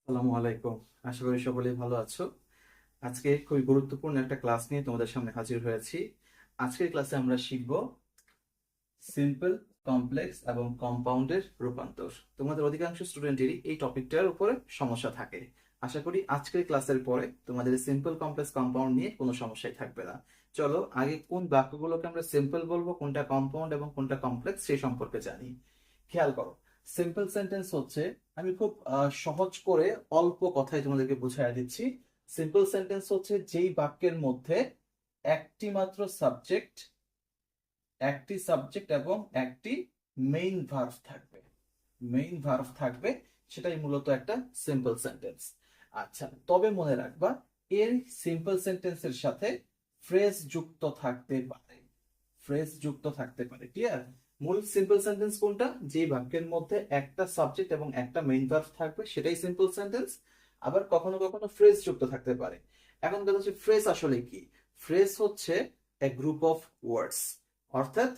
আসসালামু আলাইকুম। আশা করি সকলেই ভালো আছো। আজকে খুবই গুরুত্বপূর্ণ একটা ক্লাস নিয়ে তোমাদের সামনে হাজির হয়েছি। আজকের ক্লাসে আমরা শিখব সিম্পল, কমপ্লেক্স এবং কম্পাউন্ডের রূপান্তর। তোমাদের অধিকাংশ স্টুডেন্টেরই এই টপিকটার উপরে সমস্যা থাকে। আশা করি আজকের ক্লাসের পরে তোমাদের সিম্পল, কমপ্লেক্স, কম্পাউন্ড নিয়ে কোনো সমস্যাই থাকবে না। চলো আগে কোন বাক্যগুলোকে আমরা সিম্পল বলবো, কোনটা কম্পাউন্ড এবং কোনটা কমপ্লেক্স সেই সম্পর্কে জানি। খেয়াল করো, সিম্পল সেন্টেন্স হচ্ছে, আমি খুব সহজ করে অল্প কথায় তোমাদেরকে বুঝাই দিচ্ছি। সিম্পল সেন্টেন্স হচ্ছে যেই বাক্যের মধ্যে একটি মাত্র সাবজেক্ট, একটি সাবজেক্ট এবং একটি মেইন ভার্ব থাকবে। মেইন ভার্ব থাকবে, সেটাই মূলত একটা সিম্পল সেন্টেন্স। আচ্ছা, তবে মনে রাখবা এর সিম্পল সেন্টেন্সের সাথে ফ্রেজ যুক্ত থাকতে পারে। ফ্রেজ যুক্ত থাকতে পারে, ক্লিয়ার? মূল সিম্পল সেন্টেন্স কোনটা? যে বাক্যের মধ্যে একটা সাবজেক্ট এবং একটা মেইন ভার্ব থাকবে, সেটাই সিম্পল সেন্টেন্স। আবার কখনো কখনো ফ্রেজ যুক্ত থাকতে পারে। এখন কথা হচ্ছে, ফ্রেজ আসলে কি? ফ্রেজ হচ্ছে এ গ্রুপ অফ ওয়ার্ডস, অর্থাৎ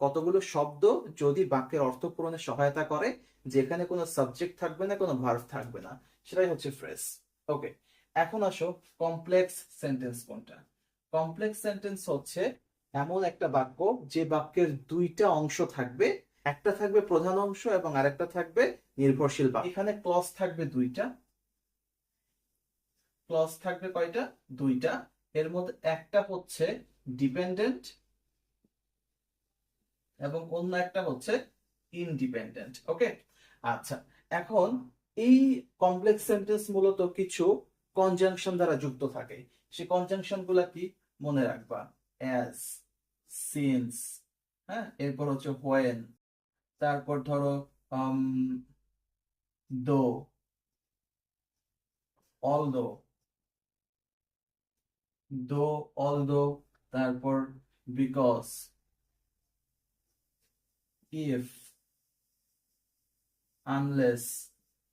কতগুলো শব্দ যদি বাক্যের অর্থ পূরণে সহায়তা করে, যেখানে কোনো সাবজেক্ট থাকবে না, কোনো ভার্ব থাকবে না, সেটাই হচ্ছে ফ্রেজ। ওকে, এখন আসো কমপ্লেক্স সেন্টেন্স কোনটা? কমপ্লেক্স সেন্টেন্স হচ্ছে এমন একটা বাক্য যে বাক্যের দুইটা অংশ থাকবে, একটা থাকবে প্রধান অংশ এবং আরেকটা থাকবে নির্ভরশীল বাক্য। এখানে ক্লজ থাকবে দুইটা। ক্লজ থাকবে কয়টা? দুইটা। এর মধ্যে একটা হচ্ছে ডিপেন্ডেন্ট এবং অন্য একটা হচ্ছে ইনডিপেন্ডেন্ট। ওকে, আচ্ছা, এখন এই কমপ্লেক্স সেন্টেন্স মূলত কিছু কনজাংশন দ্বারা যুক্ত থাকে। সেই কনজাংশন গুলা কি মনে রাখবা? অ্যাজ, সিন্স, হ্যাঁ, এরপর হচ্ছে হোয়েন, তারপর ধরো দো, অলদো, দো, অলদো, তারপর বিকজ, ইফ, আনলেস,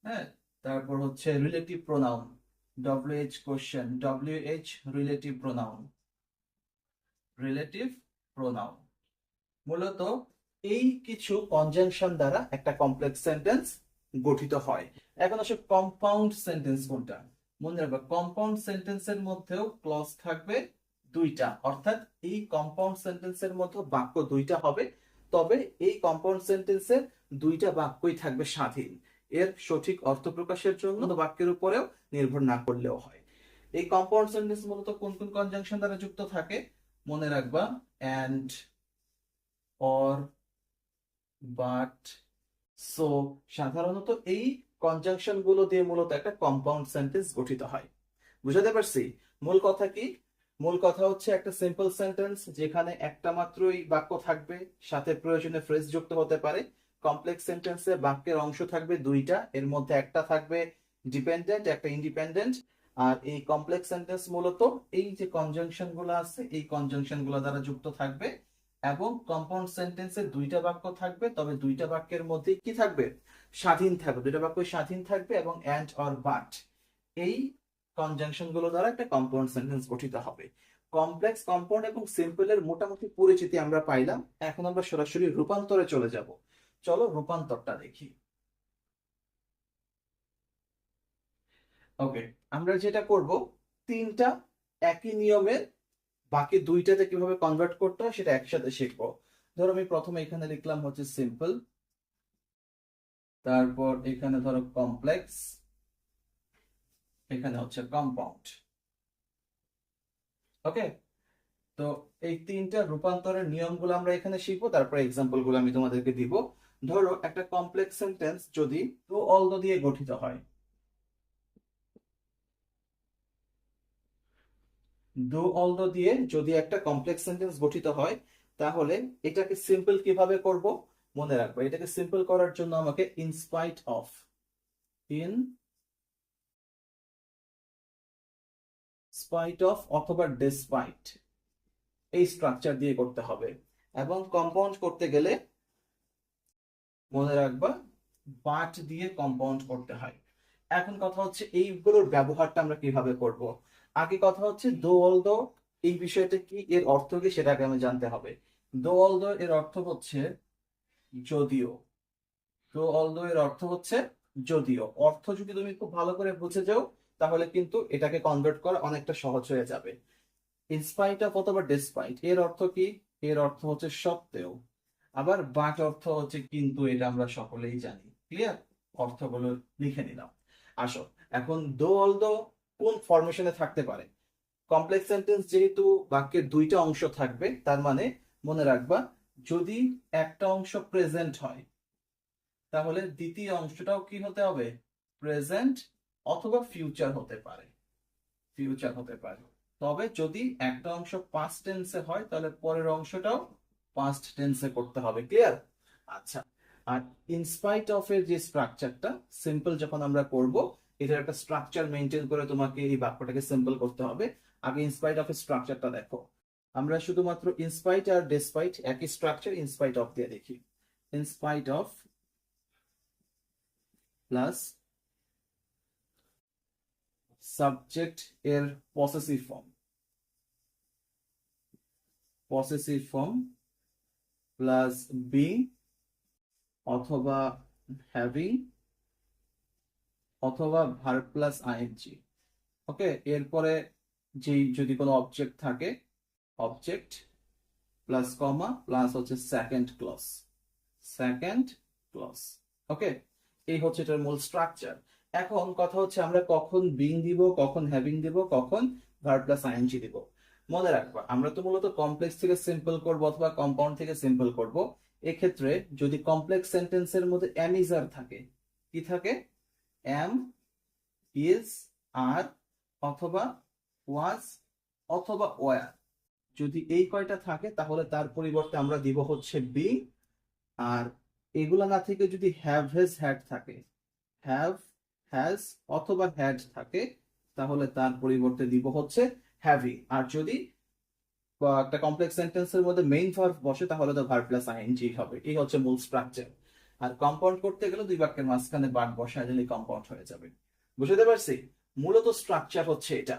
হ্যাঁ, তারপর হচ্ছে relative pronoun, WH question, WH relative pronoun, relative pronoun. মূলত এই কিছু কনজাংশন দ্বারা একটা কমপ্লেক্স সেন্টেন্স গঠিত হয়। এখন আসলে কম্পাউন্ড সেন্টেন্স কোনটা? মনে রাখবে, কম্পাউন্ড সেন্টেন্সের মধ্যেও ক্লজ থাকবে দুইটা, অর্থাৎ এই কম্পাউন্ড সেন্টেন্সের মধ্যে বাক্য দুইটা হবে। তবে এই কম্পাউন্ড সেন্টেন্সের দুইটা বাক্যই থাকবে স্বাধীন। এর সঠিক অর্থ প্রকাশের জন্য বাক্যের উপরেও নির্ভর না করলেও হয়। এই কম্পাউন্ড সেন্টেন্স মূলত কোন কোন কনজাংশন দ্বারা যুক্ত থাকে? মনে রাখবা, অ্যান্ড, অর, বাট, সো। সাধারণত এই কনজাংশন গুলো দিয়ে মূলত একটা কম্পাউন্ড সেন্টেন্স গঠিত হয়। বুঝাতে পারছি? মূল কথা কি? মূল কথা হচ্ছে একটা সিম্পল সেন্টেন্স যেখানে একটা মাত্রই বাক্য থাকবে, সাথে প্রয়োজনে ফ্রেজ যুক্ত হতে পারে। কমপ্লেক্স সেন্টেন্সে বাক্যের অংশ থাকবে দুইটা, এর মধ্যে একটা থাকবে ডিপেন্ডেন্ট, একটা ইন্ডিপেন্ডেন্ট। আর এই কমপ্লেক্স সেন্টেন্স মূলত এই যে কনজাংশন গুলো আছে, এই কনজাংশন গুলো দ্বারা যুক্ত থাকবে। এবং কম্পাউন্ড সেন্টেন্সে দুইটা বাক্য থাকবে, তবে দুইটা বাক্যের মধ্যে কি থাকবে? স্বাধীন থাকবে, দুইটা বাক্য স্বাধীন থাকবে, এবং অ্যান্ড অর বাট, এই কনজাংশন গুলো দ্বারা একটা কম্পাউন্ড সেন্টেন্স গঠিত হবে। কমপ্লেক্স, কম্পাউন্ড এবং সিম্পল এর মোটামুটি পরিচিতি আমরা পাইলাম। এখন আমরা সরাসরি রূপান্তরে চলে যাব। চলো রূপান্তরটা দেখি। ওকে, আমরা যেটা করব, তিনটা একই নিয়মের বাকি দুইটাতে কিভাবে কনভার্ট করতে হয় সেটা একসাথে শিখবো। ধরো আমি প্রথমে এখানে লিখলাম হচ্ছে সিম্পল, তারপর এখানে ধরো কমপ্লেক্স, এখানে হচ্ছে কম্পাউন্ড। ওকে, তো এই তিনটা রূপান্তরের নিয়মগুলো আমরা এখানে শিখবো, তারপরে এক্সাম্পল গুলো আমি তোমাদেরকে দিব। ধরো একটা কমপ্লেক্স সেন্টেন্স যদি টু অলদো দিয়ে গঠিত হয়, ডু অলদো দিয়ে যদি একটা কমপ্লেক্স সেন্টেন্স গঠিত হয়, তাহলে এটাকে সিম্পল কিভাবে করব? মনে রাখবো, এটাকে সিম্পল করার জন্য আমাকে in spite of, in spite of অথবা ডিসপাইট, এই স্ট্রাকচার দিয়ে করতে হবে। এবং কম্পাউন্ড করতে গেলে মনে রাখবা, বাট দিয়ে কম্পাউন্ড করতে হয়। এখন কথা হচ্ছে এইগুলোর ব্যবহারটা আমরা কিভাবে করব। আগে কথা হচ্ছে দো অলদো, এই বিষয়টা কি, এর অর্থ কি, সেটা আগে আমি জানতে হবে। দো অলদো এর অর্থ হচ্ছে যদিও। দো অলদো এর অর্থ হচ্ছে যদিও অর্থ যদি তুমি খুব ভালো করে বুঝে যাও তাহলে কিন্তু এটাকে কনভার্ট করা অনেকটা সহজ হয়ে যাবে। ইনস্পাইট অফ অথবা ডিসপাইট এর অর্থ কি? এর অর্থ হচ্ছে সত্ত্বেও। আবার বাট অর্থ হচ্ছে কিন্তু, এটা আমরা সকলেই জানি। ক্লিয়ার? অর্থগুলো লিখে নিলাম। আসো এখন দো অলদো কোন ফরমেশনে থাকতে পারে? কমপ্লেক্স সেন্টেন্স যেহেতু বাক্যের দুইটা অংশ থাকবে, তার মানে মনে রাখবা যদি একটা অংশ প্রেজেন্ট হয় তাহলে দ্বিতীয় অংশটাও কি হতে হবে? প্রেজেন্ট অথবা ফিউচার হতে পারে। ফিউচার হতে পারে। তবে যদি একটা অংশ পাস্ট টেন্সে হয় তাহলে পরের অংশটাও পাস্ট টেন্সে করতে হবে। ক্লিয়ার? আচ্ছা, আর ইনস্পাইট অফ এর যে স্ট্রাকচারটা সিম্পল যখন আমরা করব, এটার একটা স্ট্রাকচার মেনটেন করে তোমাকে এই বাক্যটাকে সিম্পল করতে হবে। আগে ইনস্পাইট অফ এর স্ট্রাকচারটা দেখো। আমরা শুধুমাত্র ইনস্পাইট আর ডিসপাইট একই স্ট্রাকচার, ইনস্পাইট অফ দিয়ে দেখি। ইনস্পাইট অফ প্লাস সাবজেক্ট এর possessive form, possessive form plus being অথবা হ্যাভিং অথবা ভার্ব প্লাস আইএনজি। ওকে, এরপরে যে যদি কোনো অবজেক্ট থাকে, অবজেক্ট প্লাস কমা প্লাস হচ্ছে সেকেন্ড ক্লজ, সেকেন্ড ক্লজ। ওকে, এই হচ্ছে এটার মূল স্ট্রাকচার। এখন কথা হচ্ছে আমরা কখন বিং দিব, কখন হ্যাভিং দিব, কখন ভার্ব প্লাস আইএনজি দিব। মনে রাখবা আমরা তো মূলত কমপ্লেক্স থেকে সিম্পল করব অথবা কম্পাউন্ড থেকে সিম্পল করব। এক্ষেত্রে যদি কমপ্লেক্স সেন্টেন্সের মধ্যে এম ইজ আর থাকে, কি থাকে? এম ইজ আর অথবা ওয়াজ অথবা ওয়ার, যদি এই কয়টা থাকে তাহলে তার পরিবর্তে আমরা দিব হচ্ছে বি। আর এগুলা না থেকে যদি হ্যাভ হ্যাজ হ্যাড থাকে, হ্যাভ হ্যাজ অথবা হ্যাড থাকে তাহলে তার পরিবর্তে দিব হচ্ছে হ্যাভিং। আর যদি একটা কমপ্লেক্স সেন্টেন্সের মধ্যে মেইন ভার্ব বসে তাহলে তো ভার্ব প্লাস আইএনজি হবে। এই হচ্ছে মূল স্ট্রাকচার। আর কম্পাউন্ড করতে গেলে দুই বাক্যের মাঝখানে বাট বসায় দিলে কম্পাউন্ড হয়ে যাবে। বুঝতে পারছি? মূলত স্ট্রাকচার হচ্ছে এটা।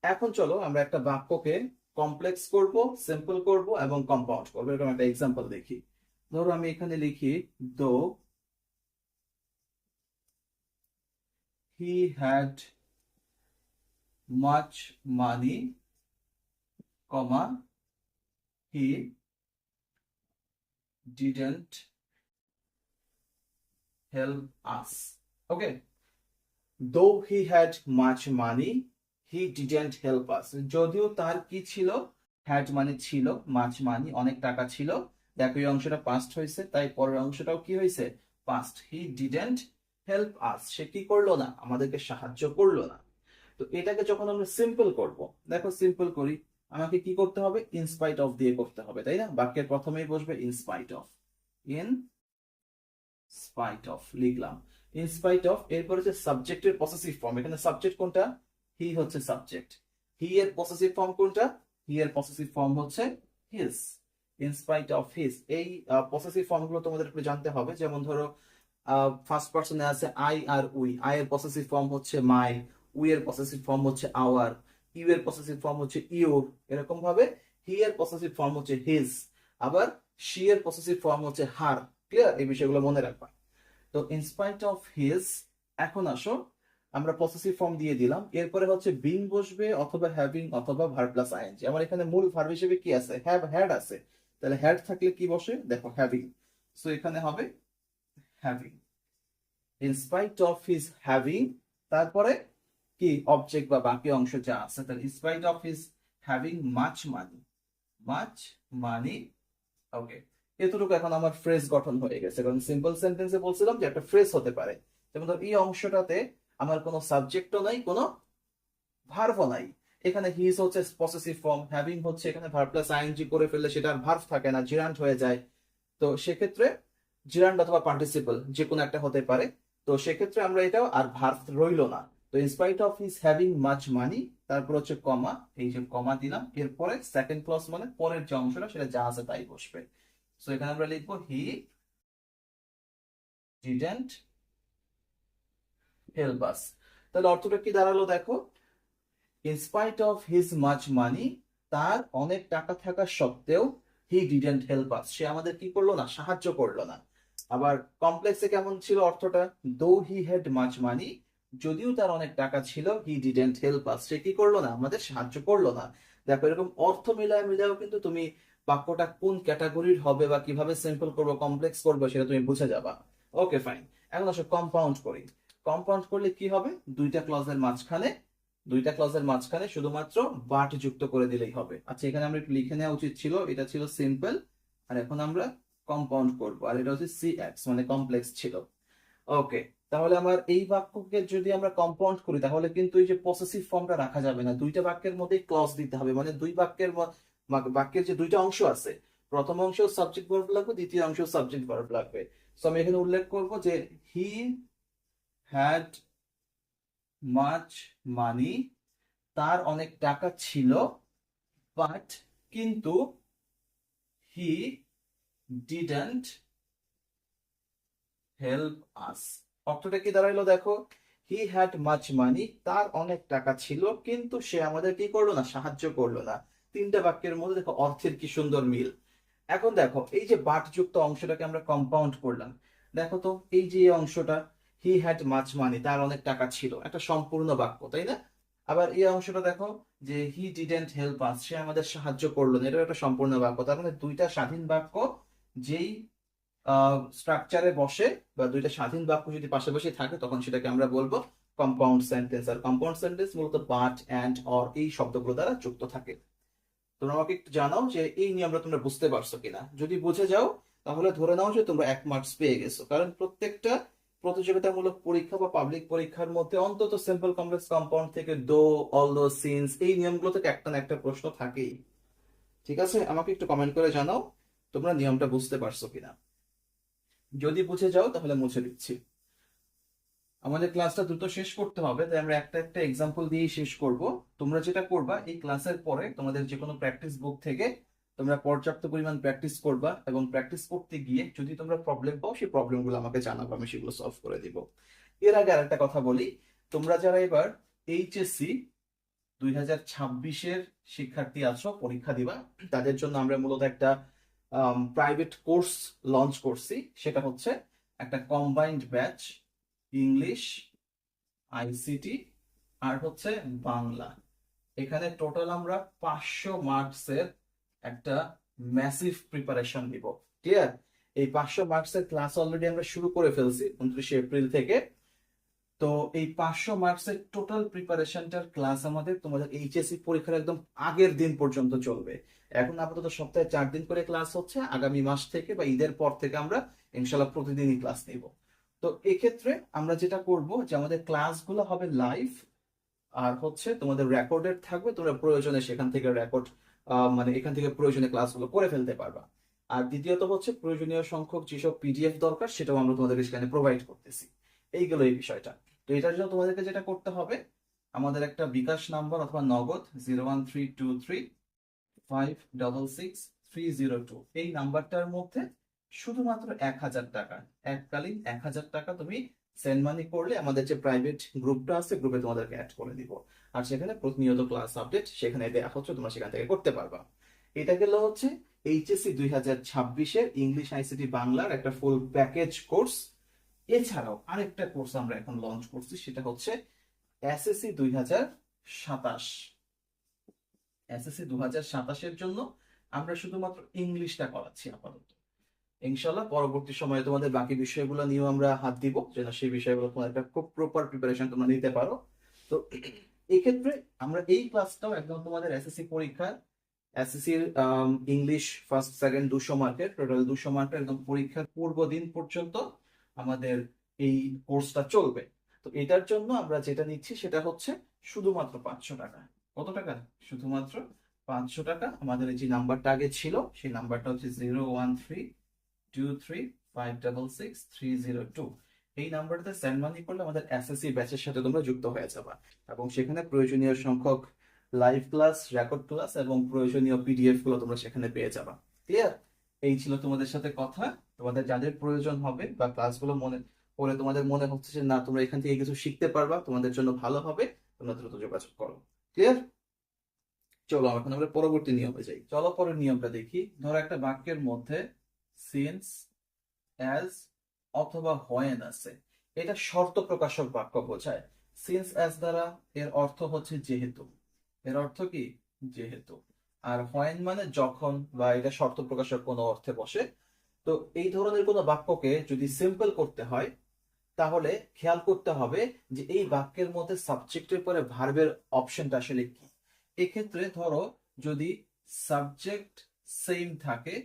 এখন চলো আমরা একটা বাক্যকে কমপ্লেক্স করব, সিম্পল করব এবং কম্পাউন্ড করব। এরকম একটা এক্সাম্পল দেখি। ধরো আমি এখানে লিখি দো he had much money, comma he didn't help us. Okay, though he had much money he didn't help us. যদিও তার কি ছিল? হ্যাড মানে ছিল, মাচ মানি অনেক টাকা ছিল। দেখো এই অংশটা পাস্ট হয়েছে, তাই পরের অংশটাও কি হয়েছে? Past. He didn't help us, সে কি করলো না? আমাদেরকে সাহায্য করলো না। তো এটাকে যখন আমরা সিম্পল করব, দেখো সিম্পল করি, আমাকে কি করতে হবে? ইনস্পাইট অফ দিয়ে করতে হবে, তাই না? বাক্যের প্রথমেই বসবে in spite of. In spite of লিখলাম। ইনস্পাইট অফ, এরপর হচ্ছে সাবজেক্টের পসেসিভ ফর্ম। এখানে সাবজেক্ট কোনটা? হি হচ্ছে সাবজেক্ট। হি এর পসেসিভ ফর্ম কোনটা? হি এর পসেসিভ ফর্ম হচ্ছে হিজ। In spite of his. এই পসেসিভ ফর্ম গুলো তোমাদের একটু জানতে হবে। যেমন ধরো ফার্স্ট পারসনে আছে আই আর উই, আই এর পসেসিভ ফর্ম হচ্ছে মাই, উই এর পসেসিভ ফর্ম হচ্ছে আওয়ার, ইউ এর পসেসিভ ফর্ম হচ্ছে ইউর। এরকম ভাবে হি এর পসেসিভ ফর্ম হচ্ছে হিজ, আবার শি এর পসেসিভ ফর্ম হচ্ছে হার। ক্লিয়ার? এই বিষয়গুলো মনে রাখবা। তো ইনস্পাইট অফ হিজ। এখন আসো আমরা পসেসিভ ফর্ম দিয়ে দিলাম, এরপরে হচ্ছে বিং বসবে অথবা হ্যাভিং অথবা ভার্ব প্লাস আইএনজি। আমার এখানে মূল ভার্ব হিসেবে কি আছে? হ্যাভ, হ্যাড আছে। তাহলে হ্যাড থাকলে কি বসে? দেখো হ্যাভিং। সো এখানে হবে having. In spite of his having, তারপরে কি অবজেক্ট বা বাকি অংশ যা আছে, তাহলে in spite of his having much money, much money. Okay, এতটুকু এখন আমার ফ্রেজ গঠন হয়ে গেছে। কারণ সিম্পল সেন্টেন্সে বলছিলাম যে একটা ফ্রেজ হতে পারে। যেমন ধর এই অংশটাতে আমার কোনো সাবজেক্টও নাই, কোনো ভার্বও নাই। এখানে হিজ হচ্ছে পসেসিভ ফর্ম, হ্যাভিং হচ্ছে এখানে ভার্ব প্লাস আইএনজি করে ফেললে সেটা আর ভার্ব থাকে না, জিরান্ট হয়ে যায়। তো সেক্ষেত্রে জিরান্ট অথবা পার্টিসিপল যে কোনো একটা হতে পারে। তো সেক্ষেত্রে আমরা এটাও আর ভার্ব রইলো না। তো in spite of his having much money, তারপর হচ্ছে কমা, এই যে কমা দিলাম, এরপরে সেকেন্ড ক্লজ মানে পরের যে অংশটা সেটা যা আছে তাই বসবে। সো এখানে আমরা লিখবো হি ডিডন্ট হেল্প আস। তাহলে অর্থটা কি দাঁড়ালো দেখো? In spite of his much money, তার অনেক টাকা থাকা সত্ত্বেও হি ডিডন্ট হেল্প আস, সে আমাদের কি করলো না? সাহায্য করলো না। আবার কমপ্লেক্সে কেমন ছিল অর্থটা, দো হি হ্যাড মাচ মানি, যদিও তার অনেক টাকা ছিল, হি ডিডেন্ট হেল্প আস, সে কি করলো না, আমাদের সাহায্য করলো না। দেখো এরকম অর্থ মিলায় মিলায়ও কিন্তু তুমি বাক্যটা কোন ক্যাটাগরির হবে বা কিভাবে সিম্পল করবো কমপ্লেক্স করবো সেটা তুমি বুঝে যাবা। ওকে ফাইন, এখন আসো কম্পাউন্ড করি। কম্পাউন্ড করলে কি হবে, দুইটা ক্লজের মাঝখানে শুধুমাত্র বাট যুক্ত করে দিলেই হবে। আচ্ছা এখানে আমরা একটু লিখে নেওয়া উচিত ছিল, এটা ছিল সিম্পল, আর এখন আমরা কম্পাউন্ড করব, আর এটা হচ্ছে সি এক্স মানে কমপ্লেক্স ছিল। ওকে, তাহলে আমার এই বাক্যকে যদি আমরা কম্পাউন্ড করি তাহলে কিন্তু এই যে পসেসিভ ফর্মটা রাখা যাবে না, দুইটা বাক্যের মধ্যে ক্লজ দিতে হবে, মানে দুই বাক্যের যে দুইটা অংশ আছে, প্রথম অংশ সাবজেক্ট ভার্ব লাগবে, দ্বিতীয় অংশ সাবজেক্ট ভার্ব লাগবে। তো আমি এখানে উল্লেখ করব যে হি হ্যাড মাচ মানি, তার অনেক টাকা ছিল, বাট কিন্তু হি ডিডন্ট হেল্প আস। অর্থটা কি দাঁড়াইলো দেখো, হি হ্যাড মাচ মানি, তার অনেক টাকা ছিল কিন্তু সে আমাদের কি করলো না, সাহায্য করলো না। তিনটা বাক্যের মধ্যে দেখো অর্থের কি সুন্দর মিল। এখন দেখো এই যে বাট যুক্ত অংশটাকে আমরা কম্পাউন্ড করলাম, দেখো তো এই যে এই অংশটা, হি হ্যাড মাচ মানি, তার অনেক টাকা ছিল, একটা সম্পূর্ণ বাক্য তাই না। আবার এই অংশটা দেখো যে হি ডিডেন্ট হেল্প আস, সে আমাদের সাহায্য করলো না, এটা একটা সম্পূর্ণ বাক্য। তার মানে দুইটা স্বাধীন বাক্য যেই স্ট্রাকচারে বসে, বা দুইটা স্বাধীন বাক্য যদি পাশাপাশি থাকে তখন সেটাকে আমরা বলবো কম্পাউন্ড সেন্টেন্স। আর কম্পাউন্ড সেন্টেন্স মূলত বাট অ্যান্ড অর এই শব্দগুলো দ্বারা যুক্ত থাকে। তোমরা আমাকে একটু জানাও যে এই নিয়মটা তোমরা বুঝতে পারছো কিনা। যদি বুঝে যাও তাহলে ধরে নাও যে তোমরা 1 মার্কস পেয়ে গেছো, কারণ প্রত্যেকটা প্রতিযোগিতামূলক পরীক্ষা বা পাবলিক পরীক্ষার মধ্যে অন্তত সিম্পল কমপ্লেক্স কম্পাউন্ড থেকে দো, অল দো, সিন্স এই নিয়মগুলো থেকে একটা না একটা প্রশ্ন থাকেই। ঠিক আছে, আমাকে একটু কমেন্ট করে জানাও তোমরা নিয়মটা বুঝতে পারছো কিনা। যদি বুঝে যাও তাহলে মুছে দিচ্ছি। আমাদের ক্লাসটা দ্রুত শেষ করতে হবে, তাই আমরা একটা একটা এক্সাম্পল দিয়ে শেষ করব। তোমরা যেটা করবা, এই ক্লাসের পরে তোমাদের যে কোনো প্র্যাকটিস বুক থেকে তোমরা পর্যাপ্ত পরিমাণ প্র্যাকটিস করবা, এবং প্র্যাকটিস করতে গিয়ে যদি তোমরা প্রবলেম পাও সেই প্রবলেমগুলো আমাকে জানাবো, আমি সেগুলো সলভ করে দিব। এর আগে আরেকটা কথা বলি, তোমরা যারা এবার এইচএসসি 2026-এর শিক্ষার্থী আছো, পরীক্ষা দিবা, তাদের জন্য আমরা মূলত একটা প্রাইভেট কোর্স লঞ্চ করছি। সেটা হচ্ছে একটা কম্বাইন্ড ব্যাচ, ইংলিশ, আইসিটি আর হচ্ছে বাংলা। এখানে টোটাল আমরা 500 মার্কসের একটা ম্যাসিভ প্রিপারেশন দিব। ক্লিয়ার? এই 500 মার্কসের ক্লাস অলরেডি আমরা শুরু করে ফেলছি 29 এপ্রিল থেকে। তো এই 500 মার্কসের টোটাল প্রিপারেশনটার ক্লাস আমাদের তোমাদের এইচএসসি পরীক্ষার একদম আগের দিন পর্যন্ত চলবে। এখন আপাতত সপ্তাহে 4 দিন করে ক্লাস হচ্ছে, আগামী মাস থেকে বা ঈদের পর থেকে আমরা ইনশাল্লাহ প্রতিদিনই ক্লাস নিব। তো এক্ষেত্রে আমরা যেটা করব যে আমাদের ক্লাসগুলো হবে লাইভ, আর হচ্ছে তোমাদের রেকর্ডেড থাকবে, তোমরা প্রয়োজনে সেখান থেকে রেকর্ড মানে এখান থেকে প্রয়োজনে ক্লাসগুলো করে ফেলতে পারবা। আর দ্বিতীয়ত হচ্ছে প্রয়োজনীয় সংখ্যক যেসব পিডিএফ দরকার সেটাও আমরা তোমাদেরকে সেখানে প্রোভাইড করতেছি। এইগুলো এই বিষয়টা। তো এটার জন্য তোমাদেরকে যেটা করতে হবে, আমাদের একটা বিকাশ নাম্বার অথবা নগদ 01323566302 এই নাম্বারটার মধ্যে শুধুমাত্র 1000 টাকা, এককালীন 1000 টাকা তুমি সেন্ড মানি করলে আমাদের যে প্রাইভেট গ্রুপটা আছে গ্রুপে তোমাদেরকে অ্যাড করে দিব। আর সেখানে প্রতিনিয়ত ক্লাস আপডেট সেখানে দেওয়া হচ্ছে, তোমরা সেখান থেকে করতে পারবা। এটা গেল হচ্ছে এইচএসসি 2026-এর ইংলিশ আইসিটি বাংলার একটা ফুল প্যাকেজ কোর্স। এছাড়াও আরেকটা কোর্স আমরা এখন লঞ্চ করছি, সেটা হচ্ছে এসএসসি 2027। এসএসসি 2027-এর জন্য আমরা শুধুমাত্র ইংলিশটা করাচ্ছি আপাতত। ইনশাল্লাহ পরবর্তী সময়ে তোমাদের বাকি বিষয়গুলো নিয়েও আমরা হাত দিব, যেন সেই বিষয়গুলো তোমার একটা খুব প্রপার প্রিপারেশন তোমরা নিতে পারো। তো এক্ষেত্রে আমরা এই ক্লাসটাও একদম তোমাদের এসএসসি পরীক্ষার, এসএসসির ইংলিশ ফার্স্ট সেকেন্ড 200 মার্কের, টোটাল 200 মার্কের একদম পরীক্ষার পূর্ব দিন পর্যন্ত আমাদের এই কোর্সটা চলবে। তো এটার জন্য আমরা যেটা নিচ্ছি সেটা হচ্ছে শুধুমাত্র 500 টাকা। কত টাকা? শুধুমাত্র 500 টাকা। আমাদের এই যে নাম্বারটা আগে ছিল সেই নাম্বারটা হচ্ছে 01323566302। এই নাম্বারটাতে সেন্ড মানি করলে আমাদের এসএসসি ব্যাচের সাথে তোমরা যুক্ত হয়ে যাবা, এবং সেখানে প্রয়োজনীয় সংখ্যক লাইভ ক্লাস, রেকর্ড ক্লাস এবং প্রয়োজনীয় পিডিএফ গুলো তোমরা সেখানে পেয়ে যাবা। ক্লিয়ার? এই ছিল তোমাদের সাথে কথা। তোমাদের যাদের প্রয়োজন হবে বা ক্লাসগুলো মনে পরে তোমাদের মনে হচ্ছে যে না তোমরা এখান থেকে কিছু শিখতে পারবা, তোমাদের জন্য ভালো হবে, তোমরা দ্রুত যোগাযোগ করো। ক্লিয়ার? চলো এখন আমরা পরবর্তী নিয়মে যাই। চলো পরের নিয়মটা দেখি। ধরো একটা বাক্যের মধ্যে সিন্স, অ্যাজ অথবা হোয়েন আছে, এটা শর্ত প্রকাশক বাক্য বোঝায়। সিন্স অ্যাজ দ্বারা এর অর্থ হচ্ছে যেহেতু, এর অর্থ কি যেহেতু। আর হোয়েন মানে যখন, বা এটা শর্ত প্রকাশক কোনো অর্থে বসে। তো এই ধরনের কোনো বাক্যকে যদি সিম্পল করতে হয় তাহলে খেয়াল করতে হবে যে এই বাক্যের মধ্যে সাবজেক্টের পরে ভার্বের অপশনটা আসলে কি। এক্ষেত্রে ধরো যদি সাবজেক্ট সেম থাকে,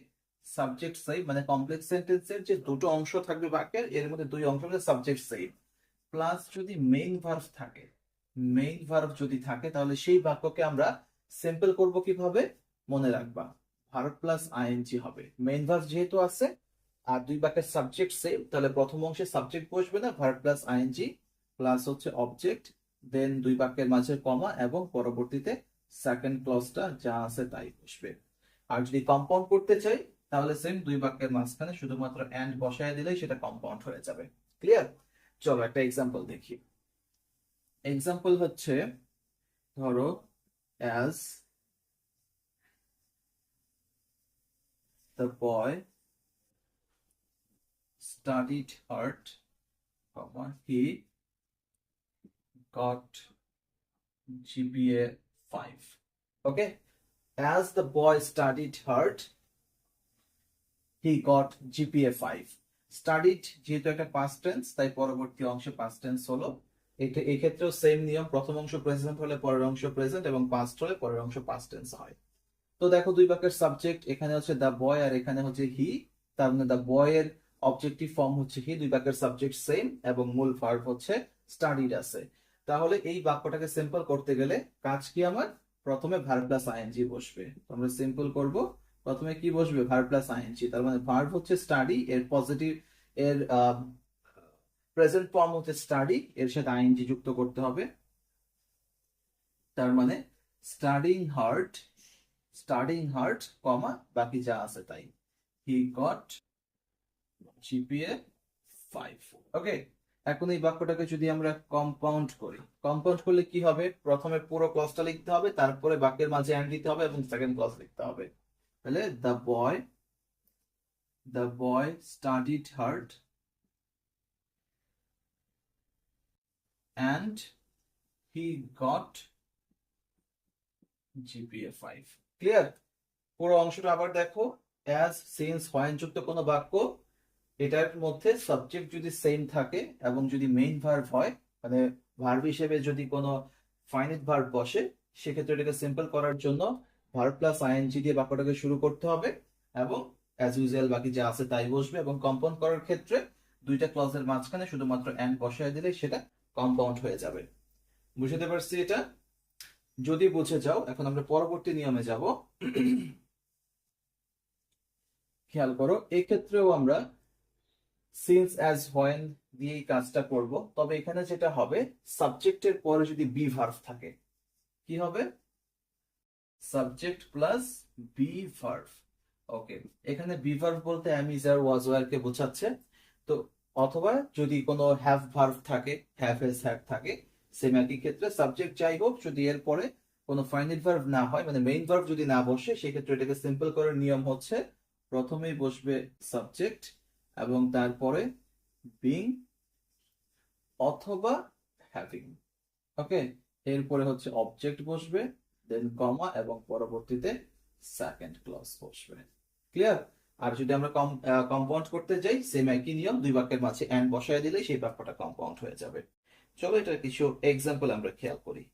সাবজেক্ট সেম মানে কমপ্লেক্স সেন্টেন্সের যে দুটো অংশ থাকবে বাক্যের, এর মধ্যে দুই অংশ মধ্যে সাবজেক্ট সেম, প্লাস যদি মেইন ভার্ব থাকে, মেইন ভার্ব যদি থাকে তাহলে সেই বাক্যকে আমরা সিম্পল করব কিভাবে, মনে রাখবা ভার্ব প্লাস আইএনজি হবে। মেইন ভার্ব যেহেতু আছে আর দুই বাক্যের সাবজেক্ট সেম, তাহলে প্রথম অংশে সাবজেক্ট বসবে না, ভার্ব প্লাস আইএনজি প্লাস হচ্ছে অবজেক্ট, দেন দুই বাক্যের মাঝে কমা, এবং পরবর্তীতে সেকেন্ড ক্লজটা যা আছে তাই বসবে। আর যদি কম্পাউন্ড করতে চাই তাহলে সেম দুই বাক্যের মাঝখানে শুধুমাত্র এন্ড বসায় দিলেই সেটা কম্পাউন্ড হয়ে যাবে। ক্লিয়ার? চলো একটা এক্সাম্পল দেখি। এক্সাম্পল হচ্ছে ধরো as the boy studied hard, he got GPA 5. Okay, as the boy studied hard, he got GPA 5. Studied যেহেতু একটা past tense, তাই পরবর্তী অংশে past tense হলো। এটা এই ক্ষেত্রেও সেম নিয়ম, প্রথম অংশ প্রেজেন্ট হলে পরের অংশ প্রেজেন্ট, এবং পাস্ট হলে পরের অংশ past tense হয়। তো দেখো দুই বাক্যের সাবজেক্ট এখানে হচ্ছে দা বয় আর এখানে হচ্ছে হি, তার মানে দা বয় এর অবজেক্টিভ ফর্ম হচ্ছে হি, দুই বাক্যের সাবজেক্ট সেম, এবং মূল ভার্ব হচ্ছে স্টাডিড আছে। তাহলে এই বাক্যটাকে সিম্পল করতে গেলে কাজ কি আমার, প্রথমে ভার্ব প্লাস আইএনজি বসবে। তো আমরা সিম্পল করব, প্রথমে কি বসবে, ভার্ব প্লাস আইএনজি। তার মানে ভার্ব হচ্ছে স্টাডি, এর পজিটিভ, এর প্রেজেন্ট ফর্ম হচ্ছে স্টাডি, এর সাথে আইএনজি যুক্ত করতে হবে। তার মানে স্টাডিং হার্ড, স্টাডিং হার্ড কমা বাকি যা আছে তাই, হি গট জিপিএ 5। ওকে, এখন এই বাক্যটাকে যদি আমরা কম্পাউন্ড করি, কম্পাউন্ড করলে কি হবে, প্রথমে পুরো ক্লজটা লিখতে হবে, তারপরে বাক্যের মাঝে এন্ড দিতে হবে, এবং সেকেন্ড ক্লজ লিখতে হবে। তাহলে the boy studied hard and he got GPA 5. Clear? পুরো অংশটা আবার দেখো, অ্যাজ সিন্স হোয়েন যুক্ত কোনো বাক্য, এটার মধ্যে সাবজেক্ট যদি সেম থাকে এবং যদি মেইন ভার্ব হয়, মানে ভার্ব হিসেবে যদি কোনো ফাইনাইট ভার্ব বসে, সেক্ষেত্রে এটাকে সিম্পল করার জন্য ভার্ব প্লাস আইএনজি দিয়ে বাক্যটাকে শুরু করতে হবে, এবং অ্যাজ ইউজুয়াল বাকি যা আছে তাই বসবে। এবং কম্পাউন্ড করার ক্ষেত্রে দুইটা ক্লজের মাঝখানে শুধুমাত্র এন্ড বসায় দিলে সেটা কম্পাউন্ড হয়ে যাবে। বুঝতে পারছি এটা? যদি বুঝে যাও, এখন আমরা পরবর্তী নিয়মে যাব। খেয়াল করো, এক্ষেত্রেও আমরা সিন্স অ্যাজ হোয়েন দিয়ে কাজটা করব, তবে এখানে যেটা হবে, সাবজেক্টের পরে যদি বি ভার্ব থাকে, কি হবে, subject plus be verb. Okay, এখানে বি ভার্ব বলতে am is are was were কে বোঝাচ্ছে। তো অথবা যদি কোনো হ্যাভ ভার্ব থাকে, হ্যাভ এজ হ্যাড থাকে, সেম একই ক্ষেত্রে সাবজেক্ট যাই হোক, যদি এর পরে কোনো ফাইনাইট ভার্ব না হয়, মানে মেইন ভার্ব যদি না বসে, সেক্ষেত্রে এটাকে সিম্পল করার নিয়ম হচ্ছে প্রথমেই বসবে সাবজেক্ট এবং তারপরে বিং অথবা হ্যাভিং। ওকে, এরপরে হচ্ছে অবজেক্ট বসবে, দেন কমা, এবং পরবর্তীতে সেকেন্ড ক্লজ বসবে। ক্লিয়ার? আর যদি আমরা কম্পাউন্ড করতে যাই, সেম একই নিয়ম, দুই বাক্যের মাঝে এন্ড বসায় দিলে সেই বাক্যটা কম্পাউন্ড হয়ে যাবে। চলো এটার কিছু এক্সাম্পল আমরা খেয়াল করি।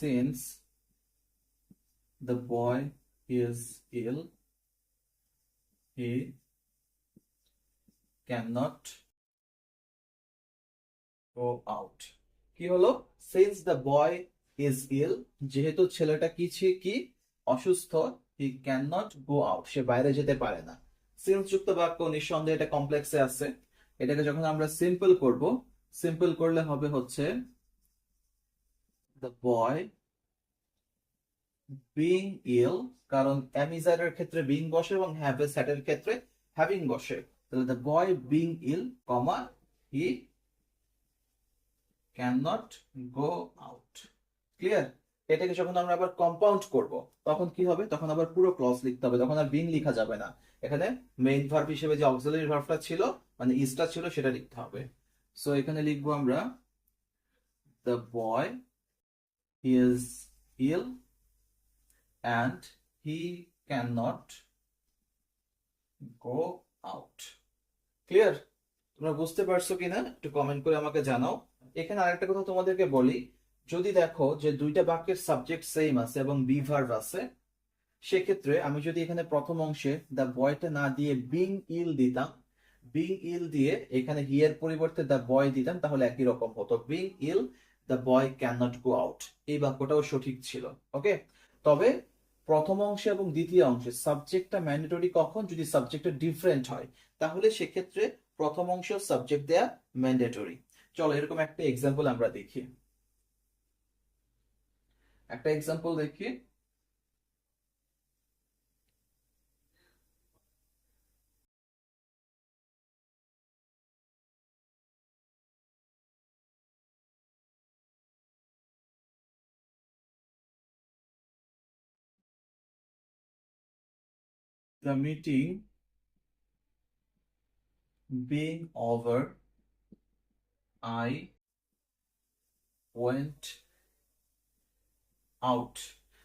Since the boy is ill, he cannot go out. কি হলো, since the boy is ill, যেহেতু ছেলেটা কি অসুস্থ, he cannot go out, সে বাইরে যেতে পারে না। সিন্স যুক্ত বাক্য, নিঃসন্দেহে এটা কমপ্লেক্সে আছে। এটাকে যখন আমরা সিম্পল করব, সিম্পল করলে হবে হচ্ছে the boy being ill, কারণ am is are এর ক্ষেত্রে being বসে এবং have is had এর ক্ষেত্রে having বসে। তাহলে the boy being ill, comma, he cannot go out. Clear? এটাকে যখন আমরা আবার কম্পাউন্ড করব তখন কি হবে, তখন আবার পুরো ক্লজ লিখতে হবে, তখন আর বিং লেখা যাবে না। এখানে মেইন ভার্ব হিসেবে যে অক্সিলারি ভার্বটা ছিল, মানে ইজটা ছিল, সেটা লিখতে হবে। সো এখানে লিখবো আমরা the boy is ill and he cannot go out. Clear? তোমরা বুঝতে পারছো কিনা একটু কমেন্ট করে আমাকে জানাও। এখানে আরেকটা কথা তোমাদেরকে বলি, যদি দেখো যে দুইটা বাক্যের সাবজেক্ট সেম আছে এবং বি ভার্ব আছে, সেক্ষেত্রে আমি যদি এখানে প্রথম অংশে দ্য বয়টা না দিয়ে বিং ইল দিতাম, বিং ইল দিয়ে এখানে হি এর পরিবর্তে দ্য বয় দিতাম, তাহলে একই রকম হতো, being ill the boy can not go out. এই বাক্যটাও সঠিক ছিল। ওকে, তবে প্রথম অংশে এবং দ্বিতীয় অংশে সাবজেক্টটা ম্যান্ডেটরি কখন, যদি সাবজেক্টটা ডিফারেন্ট হয়, তাহলে সেক্ষেত্রে প্রথম অংশ সাবজেক্ট দেয়া ম্যান্ডেটরি। চলো এরকম একটা এক্সাম্পল আমরা দেখি, একটা এক্সাম্পল দেখি। The meeting being over, I went out.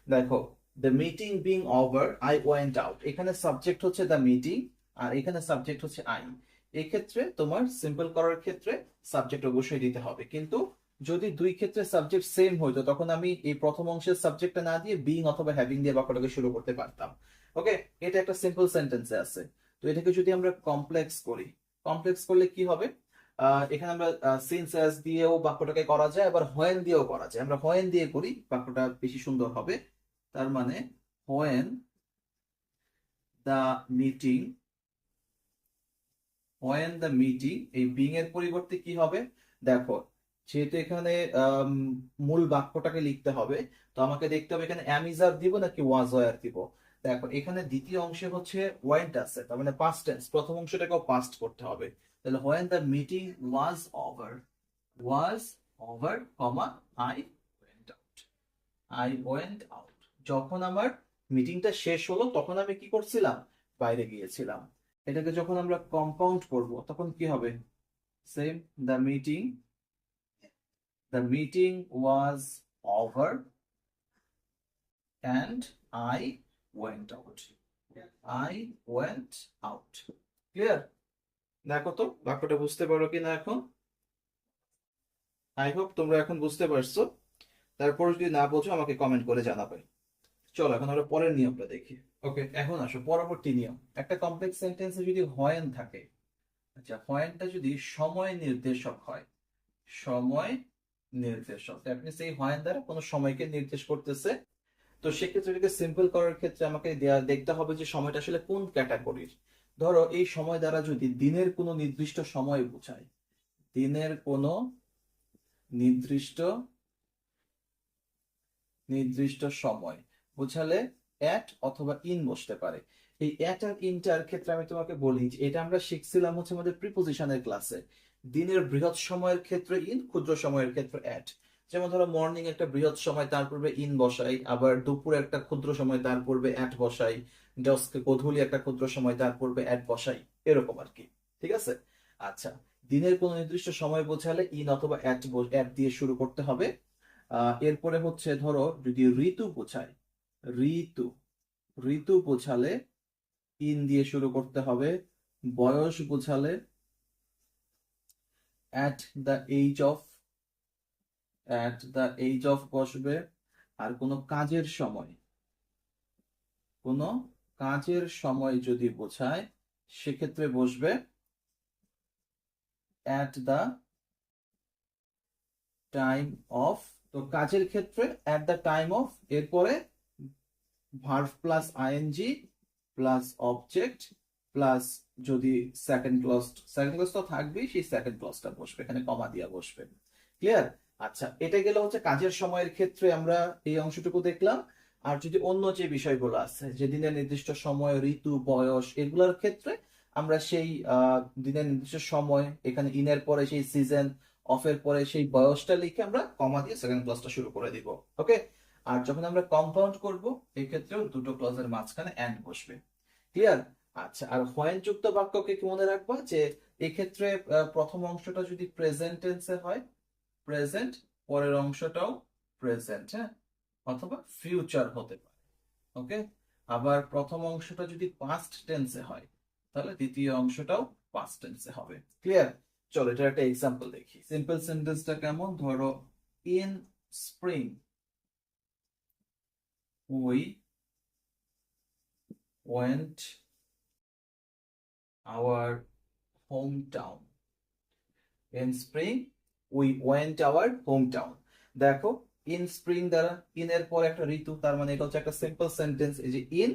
দেখো, the meeting being over, I went out, এখানে সাবজেক্ট হচ্ছে the meeting আর এখানে সাবজেক্ট হচ্ছে I। এক্ষেত্রে তোমার সিম্পল করার ক্ষেত্রে সাবজেক্ট অবশ্যই দিতে হবে, কিন্তু যদি দুই ক্ষেত্রে সাবজেক্ট সেম হইতো তখন আমি এই প্রথম অংশের সাবজেক্টটা না দিয়ে বিং অথবা হ্যাভিং দিয়ে বাক্যটাকে শুরু করতে পারতাম। ওকে, এটা একটা সিম্পল সেন্টেন্সে আছে। তো এটাকে যদি আমরা কমপ্লেক্স করি, কমপ্লেক্স করলে কি হবে, এখানে আমরা সিন্স অ্যাজ দিয়েও বাক্যটাকে করা যায়, আবার হোয়েন দিয়েও করা যায়। আমরা হোয়েন দিয়ে করি, বাক্যটা বেশি সুন্দর হবে। তার মানে when the meeting, when the meeting, এই বিং এর পরিবর্তে কি হবে, দেখো যেহেতু এখানে মূল বাক্যটাকে লিখতে হবে, তো আমাকে দেখতে হবে এখানে অ্যাম ইজ আর দিব নাকি ওয়াজ ওয়ার দিব। দেখো এখানে দ্বিতীয় অংশে হচ্ছে ওয়েন্ট আছে, তার মানে পাস্ট টেন্স, প্রথম অংশটাকেও পাস্ট করতে হবে। তাহলে when the meeting was over, was over comma I went out, I went out, যখন আমার মিটিংটা শেষ হলো তখন আমি কি করছিলাম, বাইরে গিয়েছিলাম। এটাকে যখন আমরা কম্পাউন্ড করব তখন কি হবে, same, the meeting, the meeting was over and I went out, I went out. Clear? দেখো তো বাক্যটা বুঝতে পারো কিনা এখন। আই হোপ তোমরা এখন বুঝতে পারছো। তারপর যদি না বোঝো আমাকে কমেন্ট করে জানাবে। চলো এখন আমরা পরের নিয়মটা দেখি। ওকে, এখন আসো পরবর্তী নিয়ম। একটা কমপ্লেক্স সেন্টেন্সে যদি হোয়েন থাকে, আচ্ছা হোয়েনটা যদি সময় নির্দেশক হয়, সময় নির্দেশক, দ্যাট মিন্স এই হোয়েন দ্বারা কোনো সময়কে নির্দেশ করতেছে, তো সেক্ষেত্রে এটাকে সিম্পল করার ক্ষেত্রে আমাকে দেখতে হবে যে সময়টা আসলে কোন ক্যাটাগরির। ধরো এই সময় দ্বারা যদি দিনের কোনো নির্দিষ্ট সময় বোঝায়, দিনের কোনো নির্দিষ্ট নির্দিষ্ট সময় বোঝালে অ্যাট অথবা ইন বসতে পারে। এই অ্যাট আর ইনটার ক্ষেত্রে আমি তোমাকে বলি যে এটা আমরা শিখছিলাম হচ্ছে আমাদের প্রিপোজিশনের ক্লাসে। দিনের বৃহৎ সময়ের ক্ষেত্রে ইন, ক্ষুদ্র সময়ের ক্ষেত্রে অ্যাট। যেমন ধরো মর্নিং একটা বৃহৎ সময়, তার পূর্বে ইন বসাই, আবার দুপুরে একটা ক্ষুদ্র সময়, তার পূর্বে অ্যাট বসাই, গোধূলি একটা ক্ষুদ্র সময়, তার পূর্বে অ্যাট বসাই, এরকম আর কি। ঠিক আছে? আচ্ছা, দিনের কোনো নির্দিষ্ট সময় বোঝালে ইন অথবা অ্যাট দিয়ে শুরু করতে হবে। এরপরে হচ্ছে ধরো যদি ঋতু বোঝায়, ঋতু, ঋতু বোঝালে ইন দিয়ে শুরু করতে হবে। বয়স বোঝালে at the age of, at the age of বসবে। আর কোনো কাজের সময়, কোনো কাজের সময় যদি বোঝায় সেক্ষেত্রে বসবে অ্যাট দ্য টাইম অফ। তো কাজের ক্ষেত্রে অ্যাট দ্য টাইম অফ, এরপরে verb plus ING plus object plus যদি সেকেন্ড ক্লজ, সেকেন্ড ক্লজ তো থাকবেই, সেই সেকেন্ড ক্লজটা বসবে, এখানে কমা দিয়া বসবে। ক্লিয়ার? আচ্ছা, এটা গেল হচ্ছে কাজের সময়ের ক্ষেত্রে আমরা এই অংশটুকু দেখলাম। আর যদি অন্য যে বিষয়গুলো আছে, যে দিনের নির্দিষ্ট সময়, ঋতু, বয়স, এগুলোর ক্ষেত্রে আমরা সেই দিনের নির্দিষ্ট সময়, এখানে ইনের পরে সেই সিজন, অফের পরে সেই বয়সটা লিখে আমরা কমা দিয়ে সেকেন্ড ক্লাসটা শুরু করে দিব। ওকে, আর যখন আমরা কম্পাউন্ড করব এই ক্ষেত্রেও দুটো ক্লজের মাঝখানে এন্ড বসবে। ক্লিয়ার? আচ্ছা, আর হোয়েন যুক্ত বাক্যকে কি মনে রাখবা যে এই ক্ষেত্রে প্রথম অংশটা যদি প্রেজেন্ট টেন্সে হয় প্রেজেন্ট, পরের অংশটাও প্রেজেন্ট, হ্যাঁ, অথবা ফিউচার হতে পারে। ওকে, আবার প্রথম অংশটা যদি পাস্ট টেন্সে হয় তাহলে দ্বিতীয় অংশটাও পাস্ট টেন্সে হবে। ক্লিয়ার? চলো এটা একটা এক্সাম্পল দেখি। সিম্পল সেন্টেন্সটা কেমন, ধরো in spring we went our home town. In spring we went our home town. দেখো ইন স্প্রিং দ্বারা ইন এর পর একটা ঋতু, তার মানে এটা হচ্ছে একটা সিম্পল সেন্টেন্স। এই যে ইন,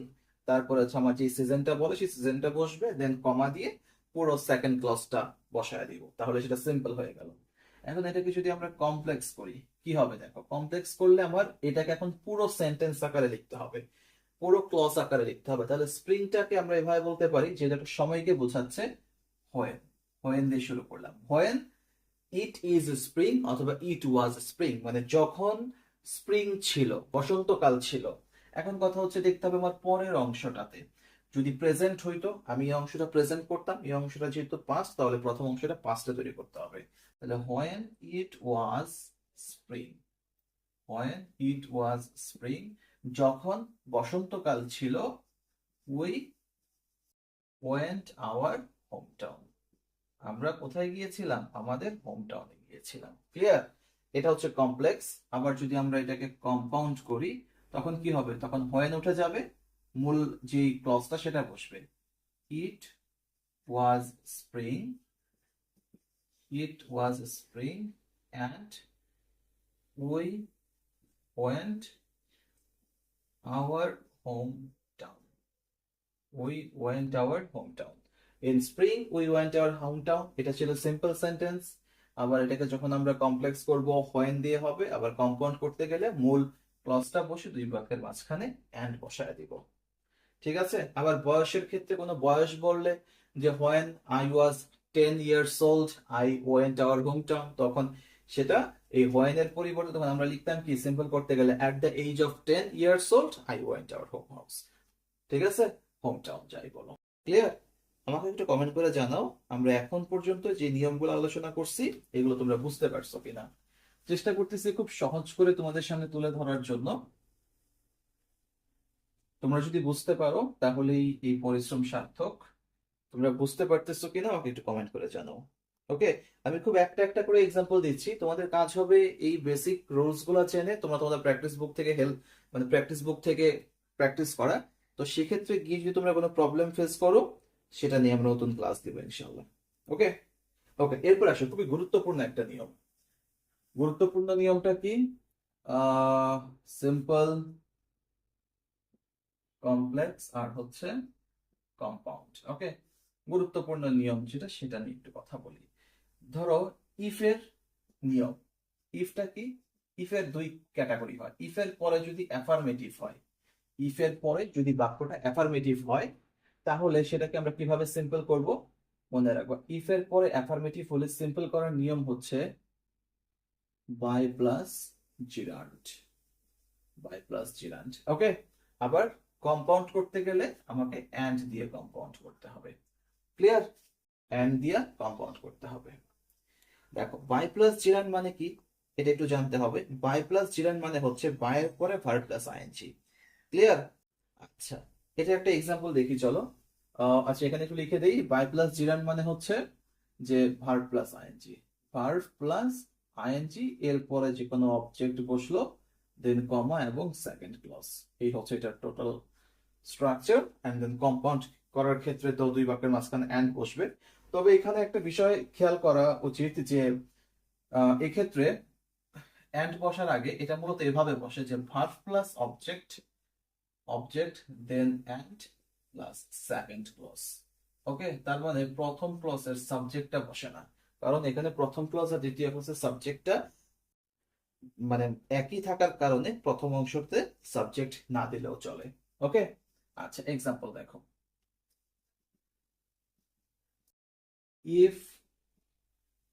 তারপরে হচ্ছে আমার যে সিজনটা বলে সেই সিজনটা বসবে, দেন কমা দিয়ে পুরো সেকেন্ড ক্লজটা বসায় দিব, তাহলে সেটা সিম্পল হয়ে গেল। এখন এটাকে যদি আমরা কমপ্লেক্স করি কি হবে, দেখো কমপ্লেক্স করলে আমার এটাকে এখন পুরো সেন্টেন্স আকারে লিখতে হবে, পুরো ক্লজ আকারে লিখতে হবে। তাহলে স্প্রিংটাকে আমরা এভাবে বলতে পারি যে এটা সময়কে বোঝাচ্ছে হোয়েন। হোয়েন দিয়ে শুরু করলাম, হোয়েন ইট ইজ স্প্রিং অথবা ইট ওয়াজ স্প্রিং, মানে যখন স্প্রিং ছিল, বসন্তকাল ছিল। এখন কথা হচ্ছে দেখতে হবে আমার পরের অংশটাতে যদি প্রেজেন্ট হইতো, আমি এই অংশটা প্রেজেন্ট করতাম, এই অংশটা যেহেতু পাস্ট তাহলে প্রথম অংশটা পাস্টে তৈরি করতে হবে। তাহলে when it was spring, when it was spring, যখন বসন্তকাল ছিল, we went our home town, আমরা কোথায় গিয়েছিলাম, আমাদের হোম টাউনে গিয়েছিলাম। ক্লিয়ার? এটা হচ্ছে কমপ্লেক্স। আবার যদি আমরা এটাকে কম্পাউন্ড করি তখন কি হবে, তখন হোয়েন উঠে যাবে, মূল যে ক্লজটা সেটা বসবে। It was spring, it was spring and we went our home town, we went our home town. In spring we went our home town, এটা ছিল সিম্পল সেন্টেন্স। আবার এটাকে যখন আমরা কমপ্লেক্স করব হোয়েন দিয়ে হবে, আবার কম্পাউন্ড করতে গেলে মূল ক্লজটা বসে দুই বাক্যের মাঝখানে এন্ড বসায় দিব। ঠিক আছে? আবার বয়সের ক্ষেত্রে কোনো বয়স বললে যে when I was 10 years old I went our home town, তখন সেটা এই হোয়েন এর পরিবর্তে তখন আমরা লিখতাম কি, সিম্পল করতে গেলে at the age of 10 years old I went our home house. ঠিক আছে? হোম টাউন যাই বলো। ক্লিয়ার? আমাকে একটু কমেন্ট করে জানাও আমরা এখন পর্যন্ত যে নিয়মগুলো আলোচনা করছি এগুলো তোমরা বুঝতে পারছো কিনা। চেষ্টা করতেছি খুব সহজ করে তোমাদের সামনে তুলে ধরার জন্য। তোমরা যদি বুঝতে পারো তাহলেই এই পরিশ্রম সার্থক। তোমরা বুঝতে পারতেছো কিনা আমাকে একটু কমেন্ট করে জানাও। ওকে, আমি খুব একটা একটা করে এক্সাম্পল দিচ্ছি, তোমাদের কাজ হবে এই বেসিক রুলস গুলো জেনে তোমরা তোমাদের প্র্যাকটিস বুক থেকে হেল্প, মানে প্র্যাকটিস বুক থেকে প্র্যাকটিস করা। তো সেক্ষেত্রে গিয়ে যদি তোমরা কোনো প্রবলেম ফেস করো সেটা নিয়ে আমরা নতুন ক্লাস দিব ইনশাআল্লাহ। ওকে, ওকে, এরপর আসো খুবই গুরুত্বপূর্ণ একটা নিয়ম। গুরুত্বপূর্ণ নিয়মটা কি, সিম্পল, কমপ্লেক্স আর হচ্ছে কম্পাউন্ড। ওকে, গুরুত্বপূর্ণ নিয়ম যেটা সেটা নিয়ে একটু কথা বলি। ধরো ইফের নিয়ম। ইফটা কি, ইফের দুই ক্যাটাগরি হয়। ইফের পরে যদি অ্যাফার্মেটিভ হয়, ইফের পরে যদি বাক্যটা অ্যাফার্মেটিভ হয় তাহলে সেটাকে আমরা কিভাবে সিম্পল করব মনে রাখবো। ইফের পরে অ্যাফার্মেটিভ হলে সিম্পল করার নিয়ম হচ্ছে by plus gerund, by plus gerund. Okay, আবার কম্পাউন্ড করতে গেলে আমাকে অ্যান্ড দিয়ে কম্পাউন্ড করতে হবে। ক্লিয়ার? অ্যান্ড দিয়ে কম্পাউন্ড করতে হবে। দেখো বাই প্লাস জিরান মানে কি এটা একটু জানতে হবে। বাই প্লাস জিরান মানে হচ্ছে বায়ের পরে ভার্ব প্লাস আইএনজি। ক্লিয়ার? আচ্ছা, এটা একটা এক্সাম্পল দেখি চলো। আচ্ছা এখানে একটু লিখে দেই, বাই প্লাস জিরান মানে হচ্ছে যে verb plus I N G, verb plus I N G এর পরে যে কোনো অবজেক্ট বসলো, দেন কমা এবং সেকেন্ড ক্লজ, এই হচ্ছে এটা total structure. And then compound করার ক্ষেত্রে তো দুই বাক্যের মাঝখানে এন্ড বসবে। তবে এখানে একটা বিষয় খেয়াল করা উচিত যে এক্ষেত্রে এন্ড বসার আগে এটা মূলত এভাবে বসে যে verb plus object, object then and plus second clause. Okay, তার মানে প্রথম ক্লজের সাবজেক্টটা বসে না, কারণ এখানে প্রথম ক্লজ আর দ্বিতীয় ক্লজের সাবজেক্টটা মানে একই থাকার কারণে প্রথম অংশতে সাবজেক্ট না দিলেও চলে। ওকে, আচ্ছা এক্সাম্পল দেখো, if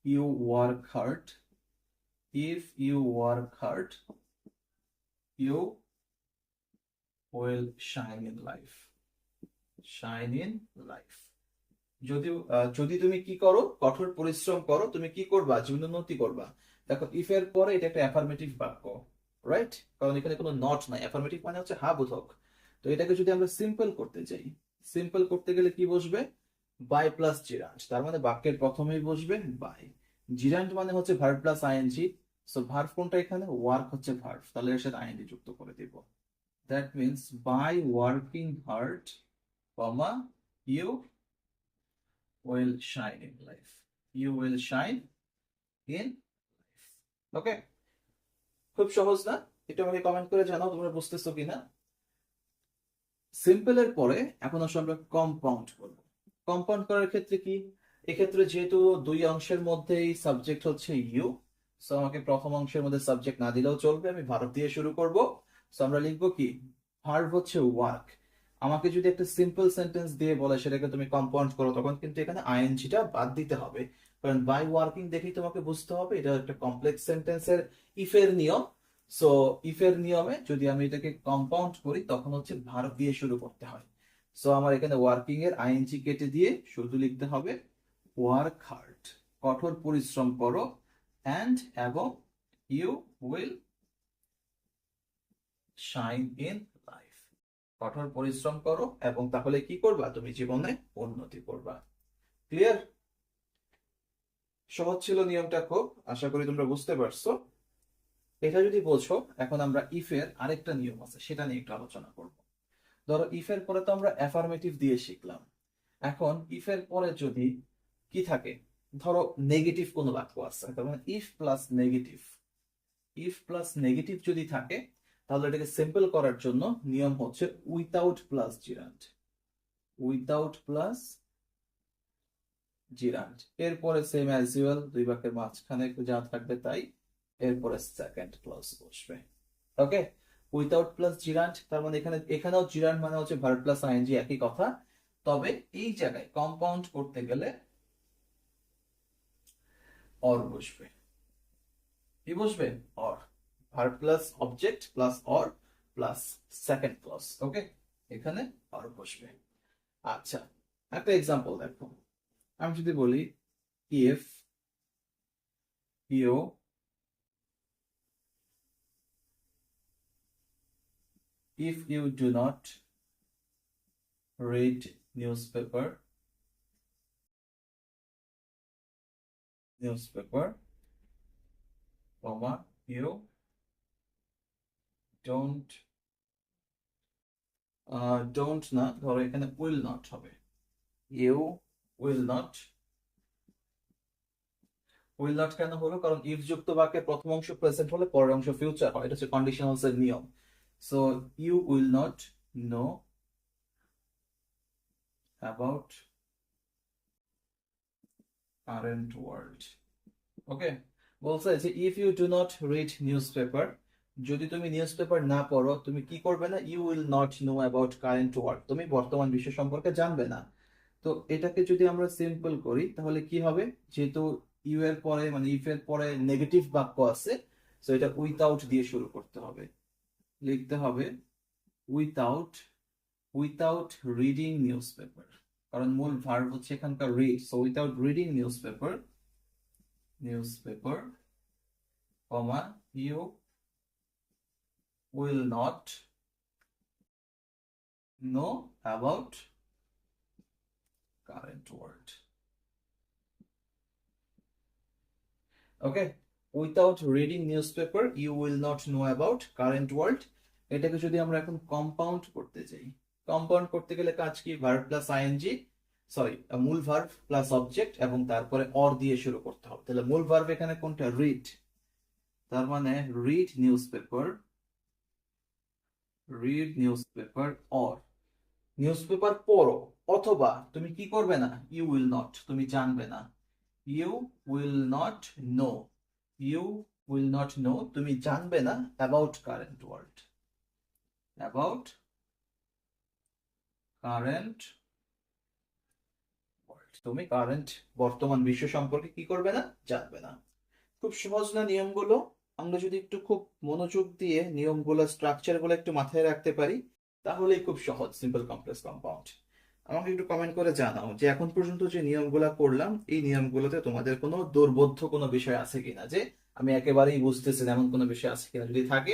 you work hard, if you work hard you will shine in life, shine in life. যদি তুমি কি করো, কঠোর পরিশ্রম করো, তুমি কি করবা, জীবনে উন্নতি করবা। দেখো ইফ এর পরে এটা একটা অ্যাফার্মেটিভ বাক্য, রাইট? কারণ এখানে কোনো নট নাই, অ্যাফার্মেটিভ মানে হচ্ছে হ্যাঁ বোধক। তো এটাকে যদি আমরা সিম্পল করতে চাই, সিম্পল করতে গেলে কি বসবে? By plus gerund. তার মানে বাক্যের প্রথমেই বসবে বাই। জিরান্ড মানে হচ্ছে verb plus I N G. So verb কোনটা এখানে? ওয়ার্ক হচ্ছে ভার্ব, তাহলে এর সাথে আইএনজি যুক্ত করে দিব। That means by working hard, comma, you will shine in life. You will shine in life. Okay, খুব সহজ না? একটু আমাকে কমেন্ট করে জানাও তোমরা বুঝতেছো কিনা। সিম্পল এর পরে এখন আসলে আমরা কম্পাউন্ড করব। কম্পাউন্ড করার ক্ষেত্রে কি, এক্ষেত্রে যেহেতু দুই অংশের মধ্যেই সাবজেক্ট হচ্ছে ইউ, সো আমাকে প্রথম অংশের মধ্যে সাবজেক্ট না দিলেও চলবে, আমি ভার্ব দিয়ে শুরু করব। সো আমরা লিখবো কি, ভার্ব হচ্ছে ওয়ার্ক। আমাকে যদি একটা সিম্পল সেন্টেন্স দিয়ে বলে সেটাকে তুমি কম্পাউন্ড করো, তখন কিন্তু এখানে আইএনজিটা বাদ দিতে হবে, কারণ বাই ওয়ার্কিং দেখেই তোমাকে বুঝতে হবে এটা একটা কমপ্লেক্স সেন্টেন্সের ইফের নিয়ম। সো ইফের নিয়মে যদি আমি এটাকে কম্পাউন্ড করি তখন হচ্ছে ভার্ব দিয়ে শুরু করতে হয়। সো আমার এখানে ওয়ার্কিং এর আইএনজি কেটে দিয়ে শুধু লিখতে হবে ওয়ার্ক হার্ড, কঠোর পরিশ্রম করো, অ্যান্ড এবং you will shine in life. কঠোর পরিশ্রম করো এবং তাহলে কি করবা, তুমি জীবনে উন্নতি করবা। ক্লিয়ার? সহজ ছিল নিয়মটা খুব, আশা করি তোমরা বুঝতে পারছো। এটা যদি বোঝো, এখন আমরা ইফের আরেকটা নিয়ম আছে সেটা নিয়ে একটু আলোচনা করব। ধরো ইফের পরে তো আমরা অ্যাফার্মেটিভ দিয়ে শিখলাম, এখন ইফের পরে যদি কি থাকে, ধরো নেগেটিভ কোনো বাক্য আছে, তার মানে if plus negative, if plus negative যদি থাকে তাহলে এটাকে সিম্পল করার জন্য নিয়ম হচ্ছে উইথাউট প্লাস জিরান্ড, উইথাউট প্লাস জিরান্ড। এরপরে সেম অ্যাজ ইউয়াল দুই বাক্যের মাঝখানে যা থাকবে তাই, এরপরে সেকেন্ড ক্লজ বসবে। ওকে, উইথাউট প্লাস জিরান্ড, তার মানে এখানেও জিরান্ড মানে হচ্ছে ভার্ব প্লাস আইএনজি, একই কথা। তবে এই জায়গায় কম্পাউন্ড করতে গেলে অর বসবে। কি বসবে? Or, verb plus object plus or plus second clause. Okay, এখানে অর বসবে। আচ্ছা, একটা এক্সাম্পল দেখো। আমি যদি বলি if you do not read newspaper, comma, you don't না, ধরো এখানে will not হবে, you will not। কেন হলো? কারণ ইফ যুক্ত বাক্যে প্রথম অংশ প্রেজেন্ট হলে পরের অংশ ফিউচার হয়, এটা হচ্ছে কন্ডিশনালস এর নিয়ম। So you will not know about current world. Okay, বলছে যে if you do not read newspaper, যদি তুমি নিউজ পেপার না পড়ো তুমি কি করবে না? You will not know about current world, তুমি বর্তমান বিশ্ব সম্পর্কে জানবে না। তো এটাকে যদি আমরা সিম্পল করি তাহলে কি হবে, যেহেতু ইউ এর পরে মানে ইফ এর পরে নেগেটিভ বাক্য আছে, তো এটা উইথাউট দিয়ে শুরু করতে হবে, লিখতে হবে উইথাউট, রিডিং নিউজ পেপার, কারণ মূল ভার্ব হচ্ছে এখানকার read. So without reading news paper, comma, you will not know about current world. Okay, without reading newspaper you will not know about current world। এটাকে যদি আমরা এখন কম্পাউন্ড করতে চাই, কম্পাউন্ড করতে গেলে কাজ কি? ভার্ব প্লাস আইএনজি, সরি মূল ভার্ব প্লাস অবজেক্ট এবং তারপরে অর দিয়ে শুরু করতে হবে। তাহলে মূল ভার্ব এখানে কোনটা? রিড, তার মানে রিড নিউজপেপার, অর নিউজপেপার পড়ো, অথবা তুমি কি করবে না? ইউ উইল নট, তুমি জানবে না। ইউ উইল নট নো, তুমি জানবে না অ্যাবাউট কারেন্ট ওয়ার্ল্ড, তুমি কারেন্ট বর্তমান বিশ্ব সম্পর্কে কি করবে না? জানবে না। খুব সহজ না নিয়মগুলো? আমরা যদি একটু খুব মনোযোগ দিয়ে নিয়মগুলো স্ট্রাকচারগুলো একটু মাথায় রাখতে পারি তাহলেই খুব সহজ সিম্পল কমপ্লেক্স কম্পাউন্ড। আমাকে একটু কমেন্ট করে জানাও যে এখন পর্যন্ত যে নিয়মগুলো করলাম এই নিয়মগুলোতে তোমাদের কোনো দুর্বোধ্য কোনো বিষয় আছে কিনা, যে আমি একেবারেই বুঝতেছি না এমন কোনো বিষয় আছে কিনা। যদি থাকে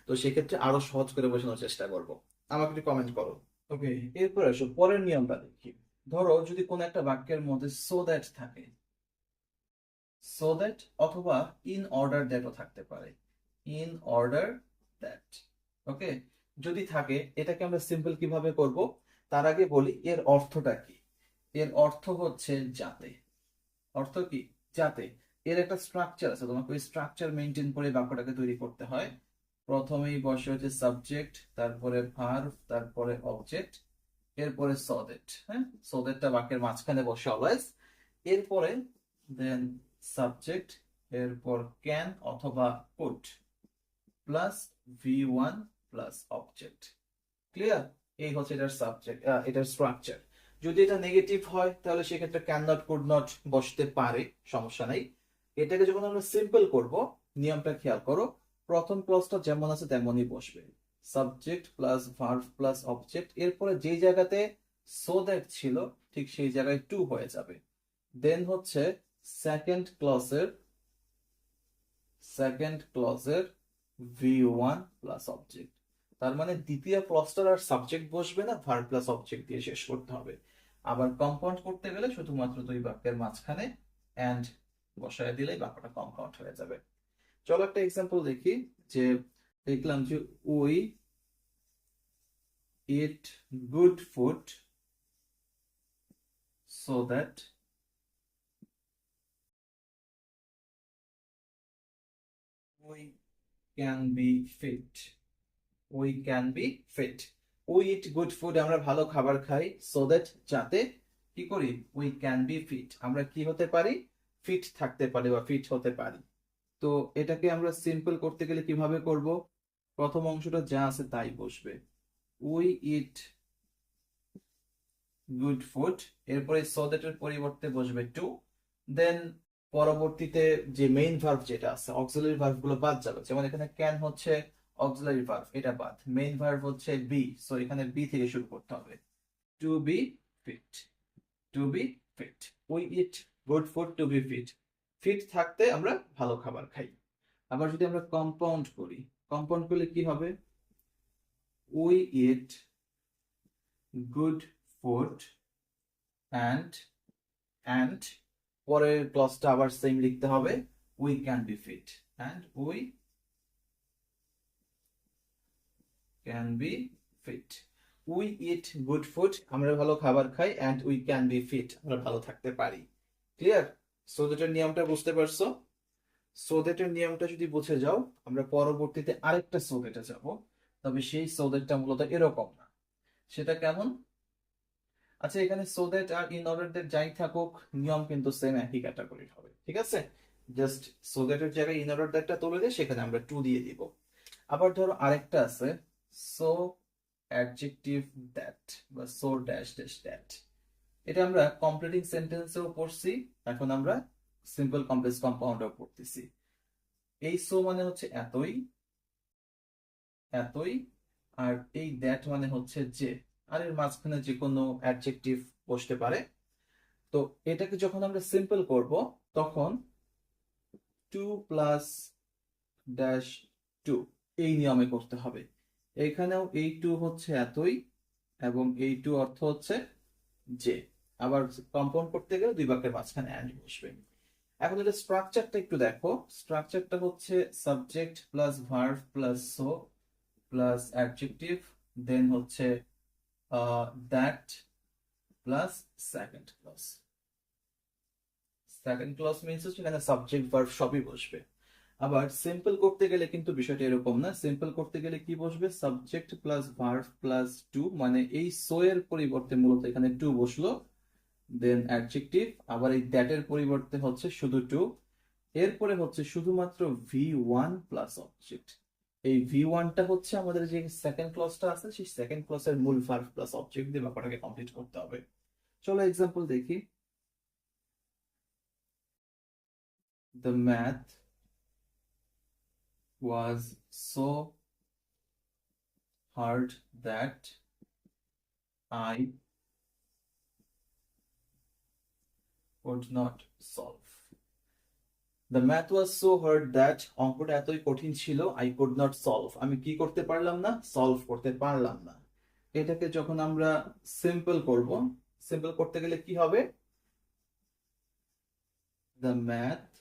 তো সেক্ষেত্রে আরো সহজ করে বোঝানোর চেষ্টা করব। আমাকে একটু কমেন্ট করো। ওকে, এরপর আসো পরের নিয়মটা দেখি। ধরো যদি কোনো একটা বাক্যের মধ্যে সো দ্যাট থাকে, সো দ্যাট অথবা ইন অর্ডার দ্যাটও থাকতে পারে, ইন অর্ডার দ্যাট। ওকে, যদি থাকে এটাকে আমরা সিম্পল কিভাবে করব তার আগে বলি এর অর্থটা কি। এর অর্থ হচ্ছে যাতে। অর্থ কি? যাতে। এর একটা স্ট্রাকচার আছে, তোমাকে ওই স্ট্রাকচার মেনটেন করে বাক্যটাকে তৈরি করতে হয়। প্রথমেই বসে হচ্ছে সাবজেক্ট, তারপরে ভার্ব, তারপরে অবজেক্ট, এরপরে সো দ্যাট। হ্যাঁ, সো দ্যাটটা বাক্যের মাঝখানে বসে অলওয়েজ। এরপরে দেন সাবজেক্ট, এরপর ক্যান অথবা could, plus V1 plus object. Clear? এই হচ্ছে এটার সাবজেক্ট, এটার স্ট্রাকচার। যদি এটা নেগেটিভ হয় তাহলে সেক্ষেত্রে ক্যান নট কুড নট বসতে পারে, সমস্যা নাই। এটাকে যখন আমরা সিম্পল করব, নিয়মটা খেয়াল করো, প্রথম ক্লজটা যেমন আছে তেমনই বসবে, subject plus verb plus object. এরপরে যেই জায়গাতে সো দ্যাট ছিল ঠিক সেই জায়গায় টু হয়ে যাবে। দেন হচ্ছে সেকেন্ড ক্লজের ভি1 প্লাস অবজেক্ট। তার মানে দ্বিতীয় ক্লজটার আর সাবজেক্ট বসবে না, ভার্ব প্লাস অবজেক্ট দিয়ে শেষ করতে হবে। আবার কম্পাউন্ড করতে গেলে শুধুমাত্র দুই বাক্যের মাঝখানে এন্ড বসায় দিলেই বাক্যটা কম্পাউন্ড হয়ে যাবে। চলো একটা এক্সাম্পল দেখি। যে দেখলাম যে we eat good food so that we can be fit. We can be fit. We eat good food, আমরা ভালো খাবার খাই, সো দ্যাট যাতে কি করি, উই ক্যান বি ফিট, আমরা কি হতে পারি, ফিট থাকতে পারি বা ফিট হতে পারি। তো এটাকে আমরা সিম্পল করতে গেলে কিভাবে করব? প্রথম অংশটা যা আছে তাই বসবে, উই ইট গুড ফুড, এরপরে সো দ্যাট এর পরিবর্তে বসবে টু। দেন পরবর্তীতে যে মেইন ভার্ব যেটা আছে, অক্সিলারি ভার্ব গুলো বাদ যাবে। যেমন এখানে ক্যান হচ্ছে অক্সিলারি ভার্ব, এটা বাদ। মেইন ভার্ব হচ্ছে বি, সো এখানে বি থেকে শুরু করতে হবে। To be fit, to be fit. We eat good food to be fit, fit থাকতে আমরা ভালো খাবার খাই। আবার যদি আমরা কম্পাউন্ড করি, কম্পাউন্ড করলে কি হবে, we eat good food and and পরের ক্লজটা আবার সেম লিখতে হবে, we can be fit and we can be fit. We eat good food, আমরা ভালো খাবার খাই, and we can be fit, আমরা ভালো থাকতে পারি। ক্লিয়ার? সো দ্যাটের নিয়মটা বুঝতে পারছো? সো দ্যাটের নিয়মটা যদি বুঝে যাও, আমরা পরবর্তীতে আরেকটা সো দ্যাটে যাব। তবে সেই সো দ্যাটটা মূলত এরকম না। সেটা কেমন? আচ্ছা, এখানে সো দ্যাট আর ইন অর্ডার দ্যাট যাই থাকুক, নিয়ম কিন্তু সেম একই ক্যাটাগরির হবে, ঠিক আছে? জাস্ট সো দ্যাট এর জায়গায় ইন অর্ডার দ্যাটটা তুলে দিয়ে সেখানে আমরা টু দিয়ে দিব। আবার ধরো আরেকটা আছে, সো অ্যাডজেক্টিভ দ্যাট বা সো ড্যাশ ড্যাশ দ্যাট। এটা আমরা কমপ্লিটিং সেন্টেন্সেও পড়ছি, এখন আমরা সিম্পল কমপ্লেক্স কম্পাউন্ডেও পড়তেছি। এই সো মানে হচ্ছে এতই, এতই, আর এই দ্যাট মানে হচ্ছে যে, আর এর মাঝখানে যে কোনো অ্যাডজেক্টিভ বসতে পারে। তো এটাকে যখন আমরা সিম্পল করব তখন টু প্লাস ড্যাশ টু এই নিয়মে করতে হবে। এখানেও এই টু হচ্ছে এতই এবং এই টু অর্থ হচ্ছে যে। আবার কম্পাউন্ড করতে গেলে দুই বাক্যের মাঝখানে অ্যান্ড বসবে। এখন এটা স্ট্রাকচারটা একটু দেখো। স্ট্রাকচারটা হচ্ছে subject plus verb plus so plus adjective, then হচ্ছে that plus second clause. Second clause means হচ্ছে এখানে সাবজেক্ট ভার্ব সবই বসবে। আবার সিম্পল করতে গেলে কিন্তু বিষয়টা এরকম না। সিম্পল করতে গেলে কি বসবে, subject plus verb plus to, মানে এই সো এর পরিবর্তে মূলত এখানে টু বসলো, দেন অ্যাডজেক্টিভ, আবার এই দ্যাট এর পরিবর্তে হচ্ছে শুধু টু, এরপরে হচ্ছে শুধুমাত্র ভি1 প্লাস অবজেক্ট। এই ভি1টা হচ্ছে আমাদের যে সেকেন্ড ক্লজটা আছে সেই সেকেন্ড ক্লজের মূল ভার্ব প্লাস অবজেক্ট দিয়ে ব্যাপারটাকে কমপ্লিট করতে হবে। চলো এক্সাম্পল দেখি। The math was so hard that I could not solve. The math was so hard that অঙ্কটা এতই কঠিন ছিল I could not solve. আমি কি করতে পারলাম না? সলভ করতে পারলাম না। এটাকে যখন আমরা সিম্পল করব, সিম্পল করতে গেলে কি হবে? The math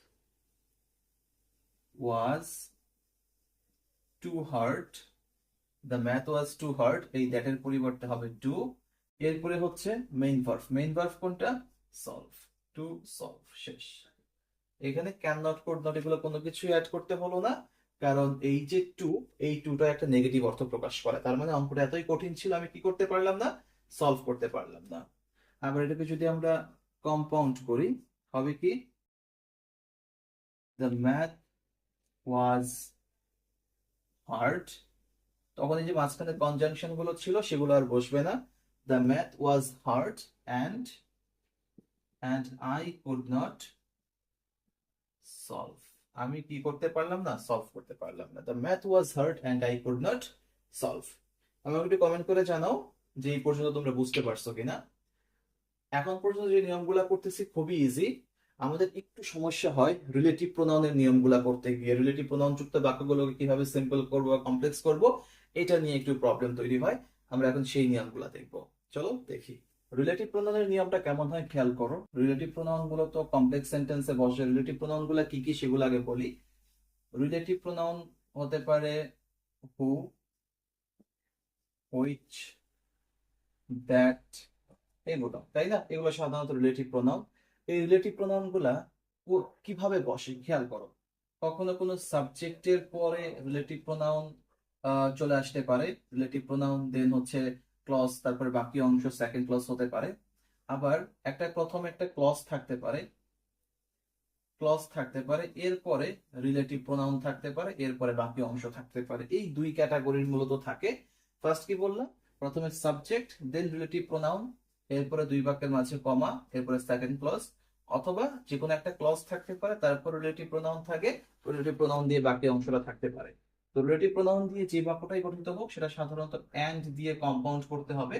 was too hard. The math was too hard. এই that এর পরিবর্তে হবে to। এরপরে হচ্ছে মেইন ভার্ব। মেইন ভার্ব কোনটা? সলভ। টু সলভ, শেষ। এখানে ক্যান নট, কুড নট এগুলো কোনো কিছু অ্যাড করতে হলো না, কারণ এই যে টু, এই টুটা একটা নেগেটিভ অর্থ প্রকাশ করে। তার মানে অঙ্কটা এতই কঠিন ছিল আমি কি করতে পারলাম না? সলভ করতে পারলাম না। আবার এটাকে যদি আমরা কম্পাউন্ড করি হবে কি? The math was hard. তখন এই যে মাঝখানে কনজাংশন গুলো ছিল সেগুলো আর বসবে না। The math was hard and I could not solve. আমি কি করতে পারলাম না? সলভ করতে পারলাম না। The math was hard and I could not solve. আমাকে একটু কমেন্ট করে জানাও যে এই পর্যন্ত তোমরা বুঝতে পারছো কিনা। এখন পর্যন্ত যে নিয়মগুলা করতেছি খুবই ইজি। আমাদের একটু সমস্যা হয় রিলেটিভ প্রোনাউনের নিয়মগুলা করতে গিয়ে। রিলেটিভ প্রোনাউন যুক্ত বাক্যগুলোকে কিভাবে সিম্পল করবো বা কমপ্লেক্স করবো, এটা নিয়ে একটু প্রবলেম তৈরি হয়। আমরা এখন সেই নিয়মগুলা দেখবো। চলো দেখি রিলেটিভ প্রোনাউনের নিয়মটা কেমন হয় খেয়াল করো। রিলেটিভ প্রোনাউন গুলো তো কমপ্লেক্স সেন্টেন্সে বসে। রিলেটিভ প্রোনাউন গুলা কি কি সেগুলো আগে বলি। রিলেটিভ প্রোনাউন হতে পারে হু, হুইচ, দ্যাট, এগুলো, তাই না? এগুলো সাধারণত রিলেটিভ প্রোনাউন। এই রিলেটিভ প্রোনাউন গুলা কিভাবে বসে খেয়াল করো। কখনো কোনো সাবজেক্টের পরে রিলেটিভ প্রোনাউন চলে আসতে পারে। রিলেটিভ প্রোনাউন দেন হচ্ছে ক্লজ, তারপরে বাকি অংশ সেকেন্ড ক্লজ হতে পারে। আবার প্রথম একটা ক্লজ থাকতে পারে, এরপরে রিলেটিভ প্রোনাউন থাকতে পারে, এরপরে বাকি অংশ থাকতে পারে। এই দুই ক্যাটাগরির মূলত থাকে। ফার্স্ট কি বললাম? প্রথমে সাবজেক্ট, দেন রিলেটিভ প্রোনাউন, এরপরে দুই বাক্যের মাঝে কমা, এরপরে সেকেন্ড ক্লজ। অথবা যে কোনো একটা ক্লজ থাকতে পারে, তারপর রিলেটিভ প্রোনাউন থাকে, রিলেটিভ প্রোনাউন দিয়ে বাকি অংশটা থাকতে পারে। তো রিলেটিভ প্রোনাউন দিয়ে যে বাক্যটাই গঠিত হোক সেটা সাধারণত এন্ড দিয়ে কম্পাউন্ড করতে হবে।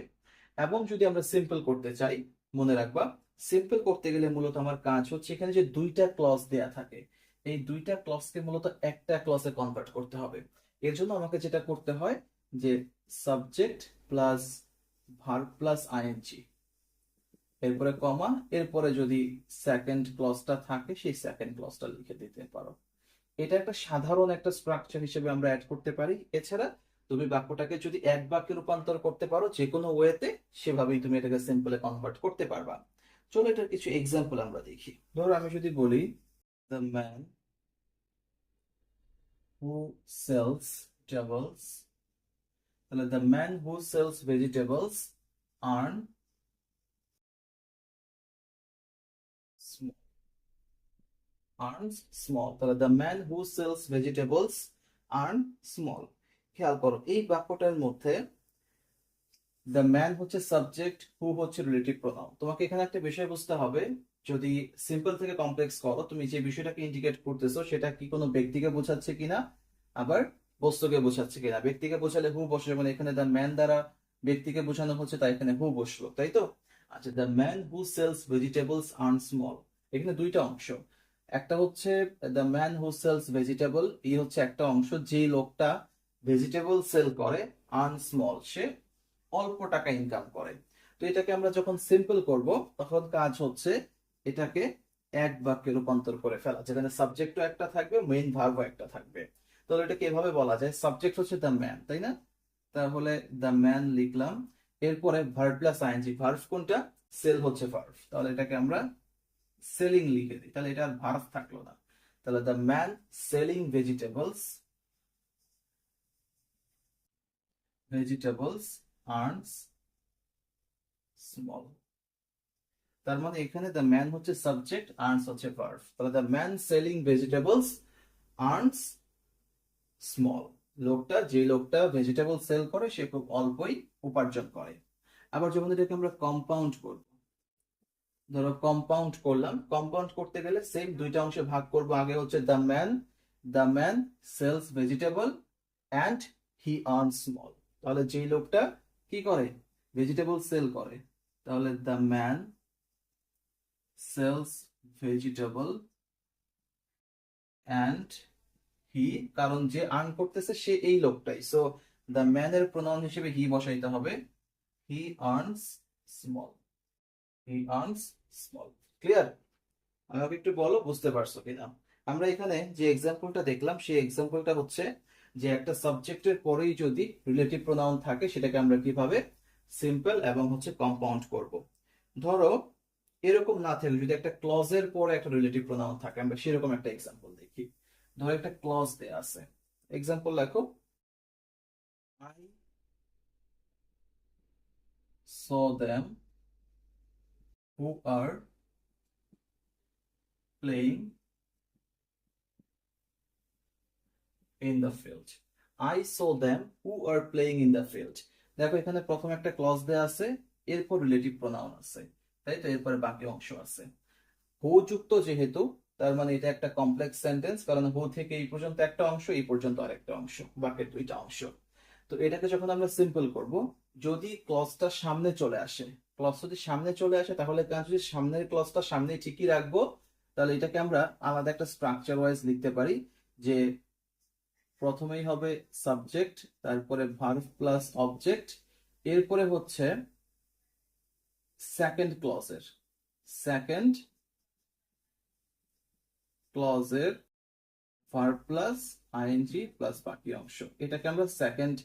এবং যদি আমরা সিম্পল করতে চাই, মনে রাখবা সিম্পল করতে গেলে মূলত আমার কাজ হচ্ছে এখানে যে দুইটা ক্লজ দেয়া থাকে, এই দুইটা ক্লজকে মূলত একটা ক্লজে কনভার্ট করতে হবে। এর জন্য আমাকে যেটা করতে হয় যে subject plus verb plus I N G, এরপরে কমা, এরপরে যদি সেকেন্ড ক্লজটা থাকে সেই সেকেন্ড ক্লজটা লিখে দিতে পারো। এটা একটা সাধারণ একটা স্ট্রাকচার হিসেবে আমরা অ্যাড করতে পারি। এছাড়া তুমি বাক্যটাকে যদি এক বাক্যে রূপান্তর করতে পারো যে কোনো ওয়েতে, সেভাবেই তুমি এটাকে সিম্পলে কনভার্ট করতে পারবা। চলো এটার কিছু এক্সাম্পল আমরা দেখি। ধরো আমি যদি বলি the man who sells vegetables, তাহলে the man who sells vegetables earn small. তাহলে the man who sells vegetables earn small. খেয়াল করো এই বাক্যটার মধ্যে দ্য ম্যান হচ্ছে সাবজেক্ট, হু হচ্ছে রিলেটিভ প্রোনাউন। তোমাকে এখানে একটা বিষয় বুঝতে হবে, যদি সিম্পল থেকে কমপ্লেক্স করো, তুমি যে বিষয়টাকে ইন্ডিকেট করতেছো সেটা কি কোনো ব্যক্তিকে বোঝাচ্ছে কিনা, আবার বস্তুকে বোঝাচ্ছে কিনা। ব্যক্তিকে বোঝালে হু বসে, মানে এখানে দ্য ম্যান দ্বারা ব্যক্তিকে বোঝানো হচ্ছে, তাই এখানে হু বসলো, তাই তো? আচ্ছা, the man who sells vegetables earn small. এখানে দুইটা অংশ। একটা হচ্ছে the man who sales vegetable, এই হচ্ছে একটা অংশ। যে লোকটা ভেজিটেবল সেল করে, আর্ন স্মল, সে অল্প টাকা ইনকাম করে। তো এটাকে আমরা যখন সিম্পল করব তখন কাজ হচ্ছে এটাকে এক বাক্যে রূপান্তর করে ফেলা, যেখানে সাবজেক্টও একটা থাকবে, মেইন ভার্বও একটা থাকবে। তাহলে এটাকে এভাবে বলা যায়, সাবজেক্ট হচ্ছে দ্য ম্যান, তাই না? তাহলে দ্য ম্যান লিখলাম, এরপরে ভার্ব প্লাস আইএনজি। ভার্ব কোনটা? সেল হচ্ছে ভার্ব, তাহলে এটাকে আমরা সেলিং লিখে দিই, তাহলে এটা আর ভার্ব থাকলো না। তাহলে the man selling vegetables earns small. তার মানে এখানে দ্য ম্যান হচ্ছে সাবজেক্ট, আর্নস হচ্ছে ভার্ব। তাহলে the man selling vegetables earns small. যে লোকটা ভেজিটেবল সেল করে সে খুব অল্পই উপার্জন করে। আবার যখন এটাকে আমরা কম্পাউন্ড করব, ধরো কম্পাউন্ড করলাম, কম্পাউন্ড করতে গেলে সেম দুইটা অংশে ভাগ করব। আগে হচ্ছে the man, the man sells vegetable and he earn small. তাহলে যেই লোকটা কি করে, ভেজিটেবল সেল করে, তাহলে the man sells vegetable and he, কারণ যে আর্ন করতেছে সে এই লোকটাই, সো দ্য ম্যানের প্রোনাউন হিসেবে হি বসাইতে হবে। হি আর্নস স্মল, হি আর্নস স্মল। ক্লিয়ার? আমাকে একটু বলো বুঝতে পারছো কিনা। আমরা এখানে যে এক্সাম্পলটা দেখলাম সেই এক্সাম্পলটা হচ্ছে যে একটা সাবজেক্টের পরেই যদি রিলেটিভ প্রোনাউন থাকে সেটাকে আমরা কিভাবে সিম্পল এবং হচ্ছে কম্পাউন্ড করব। ধরো এরকম না থাকলে যদি একটা ক্লজের পরে একটা রিলেটিভ প্রোনাউন থাকে, আমরা সেরকম একটা এক্সাম্পল দেখি। ধরো একটা ক্লজ দেয়া আছে, এক্সাম্পল লেখো, I saw them who are playing in the field. I saw them who are playing in the field. দেখো এখানে প্রথম একটা ক্লজ দেয়া আছে, এরপর রিলেটিভ প্রোনাউন আছে, তাই তো, এরপরে বাকি অংশ আছে। হু যুক্ত যেহেতু, তার মানে এটা একটা কমপ্লেক্স সেন্টেন্স, কারণ হু থেকে এই পর্যন্ত একটা অংশ, এই পর্যন্ত আরেকটা অংশ, বাকি দুইটা অংশ। তো এটাকে যখন আমরা সিম্পল করব, যদি ক্লজটা সামনে চলে আসে, ক্লজ যদি সামনে চলে আসে তাহলে কাজ, যদি সামনের ক্লজটা সামনে ঠিকই রাখবো, তাহলে এটাকে আমরা আলাদা একটা স্ট্রাকচার ওয়াইজ লিখতে পারি, যে প্রথমেই হবে সাবজেক্ট, তারপরে ভার্ব প্লাস অবজেক্ট, এরপরে হচ্ছে সেকেন্ড ক্লজের, সেকেন্ড ক্লজের ভার্ব প্লাস আইএনজি প্লাস বাকি অংশ, এটাকে আমরা সেকেন্ড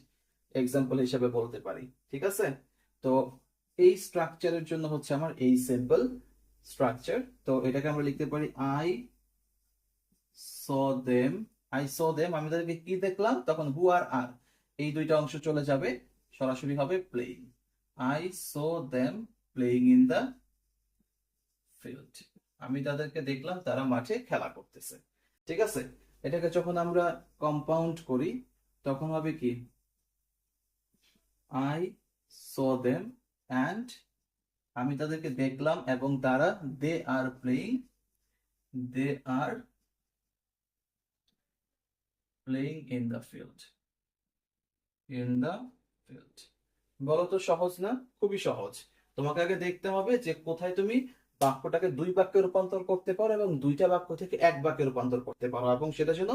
এক্সাম্পল হিসেবে বলতে পারি। ঠিক আছে? তো এই স্ট্রাকচারের জন্য হচ্ছে আমার এই সিম্পল স্ট্রাকচার। তো এটাকে আমরা লিখতে পারি I saw them, I saw them, আমি তাদেরকে কি দেখলাম, তখন হু আর এই দুইটা অংশ চলে যাবে, সরাসরি হবে playing. I saw them playing in the field, আমি তাদেরকে দেখলাম তারা মাঠে খেলা করতেছে। ঠিক আছে? এটাকে যখন আমরা কম্পাউন্ড করি তখন হবে কি, আই স দেম অ্যান্ড, আমি তাদেরকে দেখলাম এবং তারা, they are playing, they are playing in the field, in the field. বলো তো সহজ না? খুবই সহজ। তোমাকে আগে দেখতে হবে যে কোথায় তুমি বাক্যটাকে দুই বাক্যে রূপান্তর করতে পারো এবং দুইটা বাক্য থেকে এক বাক্যে রূপান্তর করতে পারো, এবং সেটা যেন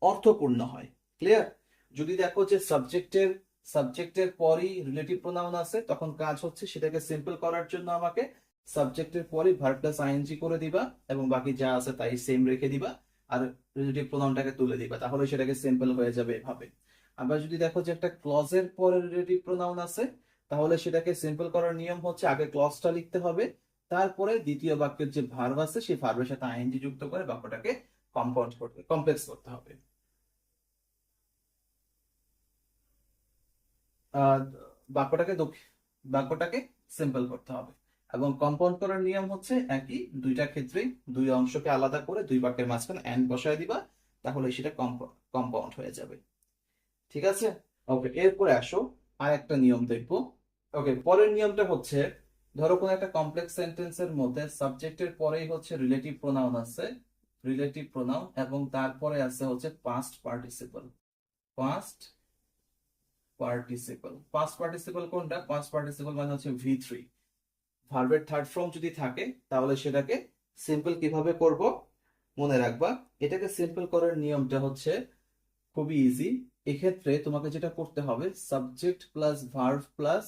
অর্থপূর্ণ হয়। ক্লিয়ার? যদি দেখো যে সাবজেক্টের পরই রিলেটিভ প্রোনাউন আছে, তখন কাজ হচ্ছে সেটাকে সিম্পল করার জন্য আমাকে সাবজেক্টের পরই ভার্ব প্লাস আইএনজি করে দিবা এবং বাকি যা আছে তাই সেম রেখে দিবা, আর রিলেটিভ প্রোনাউনটাকে তুলে দিবা, তাহলে সেটাকে সিম্পল হয়ে যাবে এভাবে। আবার যদি দেখো যে একটা ক্লজের পরে রিলেটিভ প্রোনাউন আছে, তাহলে সেটাকে সিম্পল করার নিয়ম হচ্ছে আগে ক্লজটা লিখতে হবে, তারপরে দ্বিতীয় বাক্যের যে ভার্ব আছে সেই ভার্বের সাথে আইএনজি যুক্ত করে বাক্যটাকে কম্পাউন্ড করতে, কমপ্লেক্স করতে হবে। আহ বাক্যটাকে বাক্যটাকে সিম্পল করতে হবে, এবং কম্পাউন্ড করার নিয়ম হচ্ছে একই, দুইটা ক্ষেত্রেই দুই অংশকে আলাদা করে দুই বাক্যের মাঝখানে এন্ড বসায় দিবা, তাহলে সেটা কম্পাউন্ড হয়ে যাবে। ঠিক আছে? ওকে, এরপরে আসো আর একটা নিয়ম দেখবো। ওকে, পরের নিয়মটা হচ্ছে, ধরো কোন একটা কমপ্লেক্স সেন্টেন্সের মধ্যে সাবজেক্টের পরেই হচ্ছে রিলেটিভ প্রোনাউন আছে, রিলেটিভ প্রোনাউন, এবং তারপরে আছে হচ্ছে past participle. Past participle, past participle কোনটা? পাস্ট পার্টিসিপল মানে হচ্ছে ভি3। ভার্বের থার্ড ফর্ম যদি থাকে তাহলে সেটাকে সিম্পল কিভাবে করব মনে রাখবা। এটাকে সিম্পল করার নিয়মটা হচ্ছে খুবই ইজি। এক্ষেত্রে তোমাকে যেটা করতে হবে, সাবজেক্ট প্লাস ভার্ব প্লাস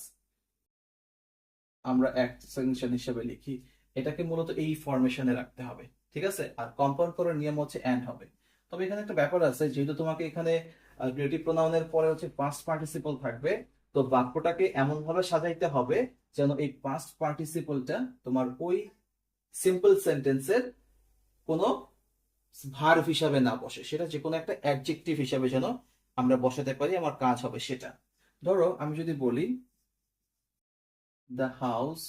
আমরা এক্সটেনশন হিসেবে লিখি, এটাকে মূলত এই ফরমেশনে রাখতে হবে। ঠিক আছে? আর কম্পাউন্ড করার নিয়ম হচ্ছে এন্ড হবে। তবে এখানে একটা ব্যাপার আছে, যেহেতু তোমাকে এখানে রিলেটিভ প্রোনাউনের পরে হচ্ছে পাস্ট পার্টিসিপল থাকবে, তো বাক্যটাকে এমন ভাবে সাজাইতে হবে যেন এই পাস্ট পার্টিসিপলটা তোমার ওই সিম্পল সেন্টেন্সের কোনো ভার্ব হিসাবে না বসে, সেটা যে কোনো একটা অ্যাডজেক্টিভ হিসাবে যেন আমরা বসাতে পারি, আমার কাজ হবে সেটা। ধরো আমি যদি বলি, the house,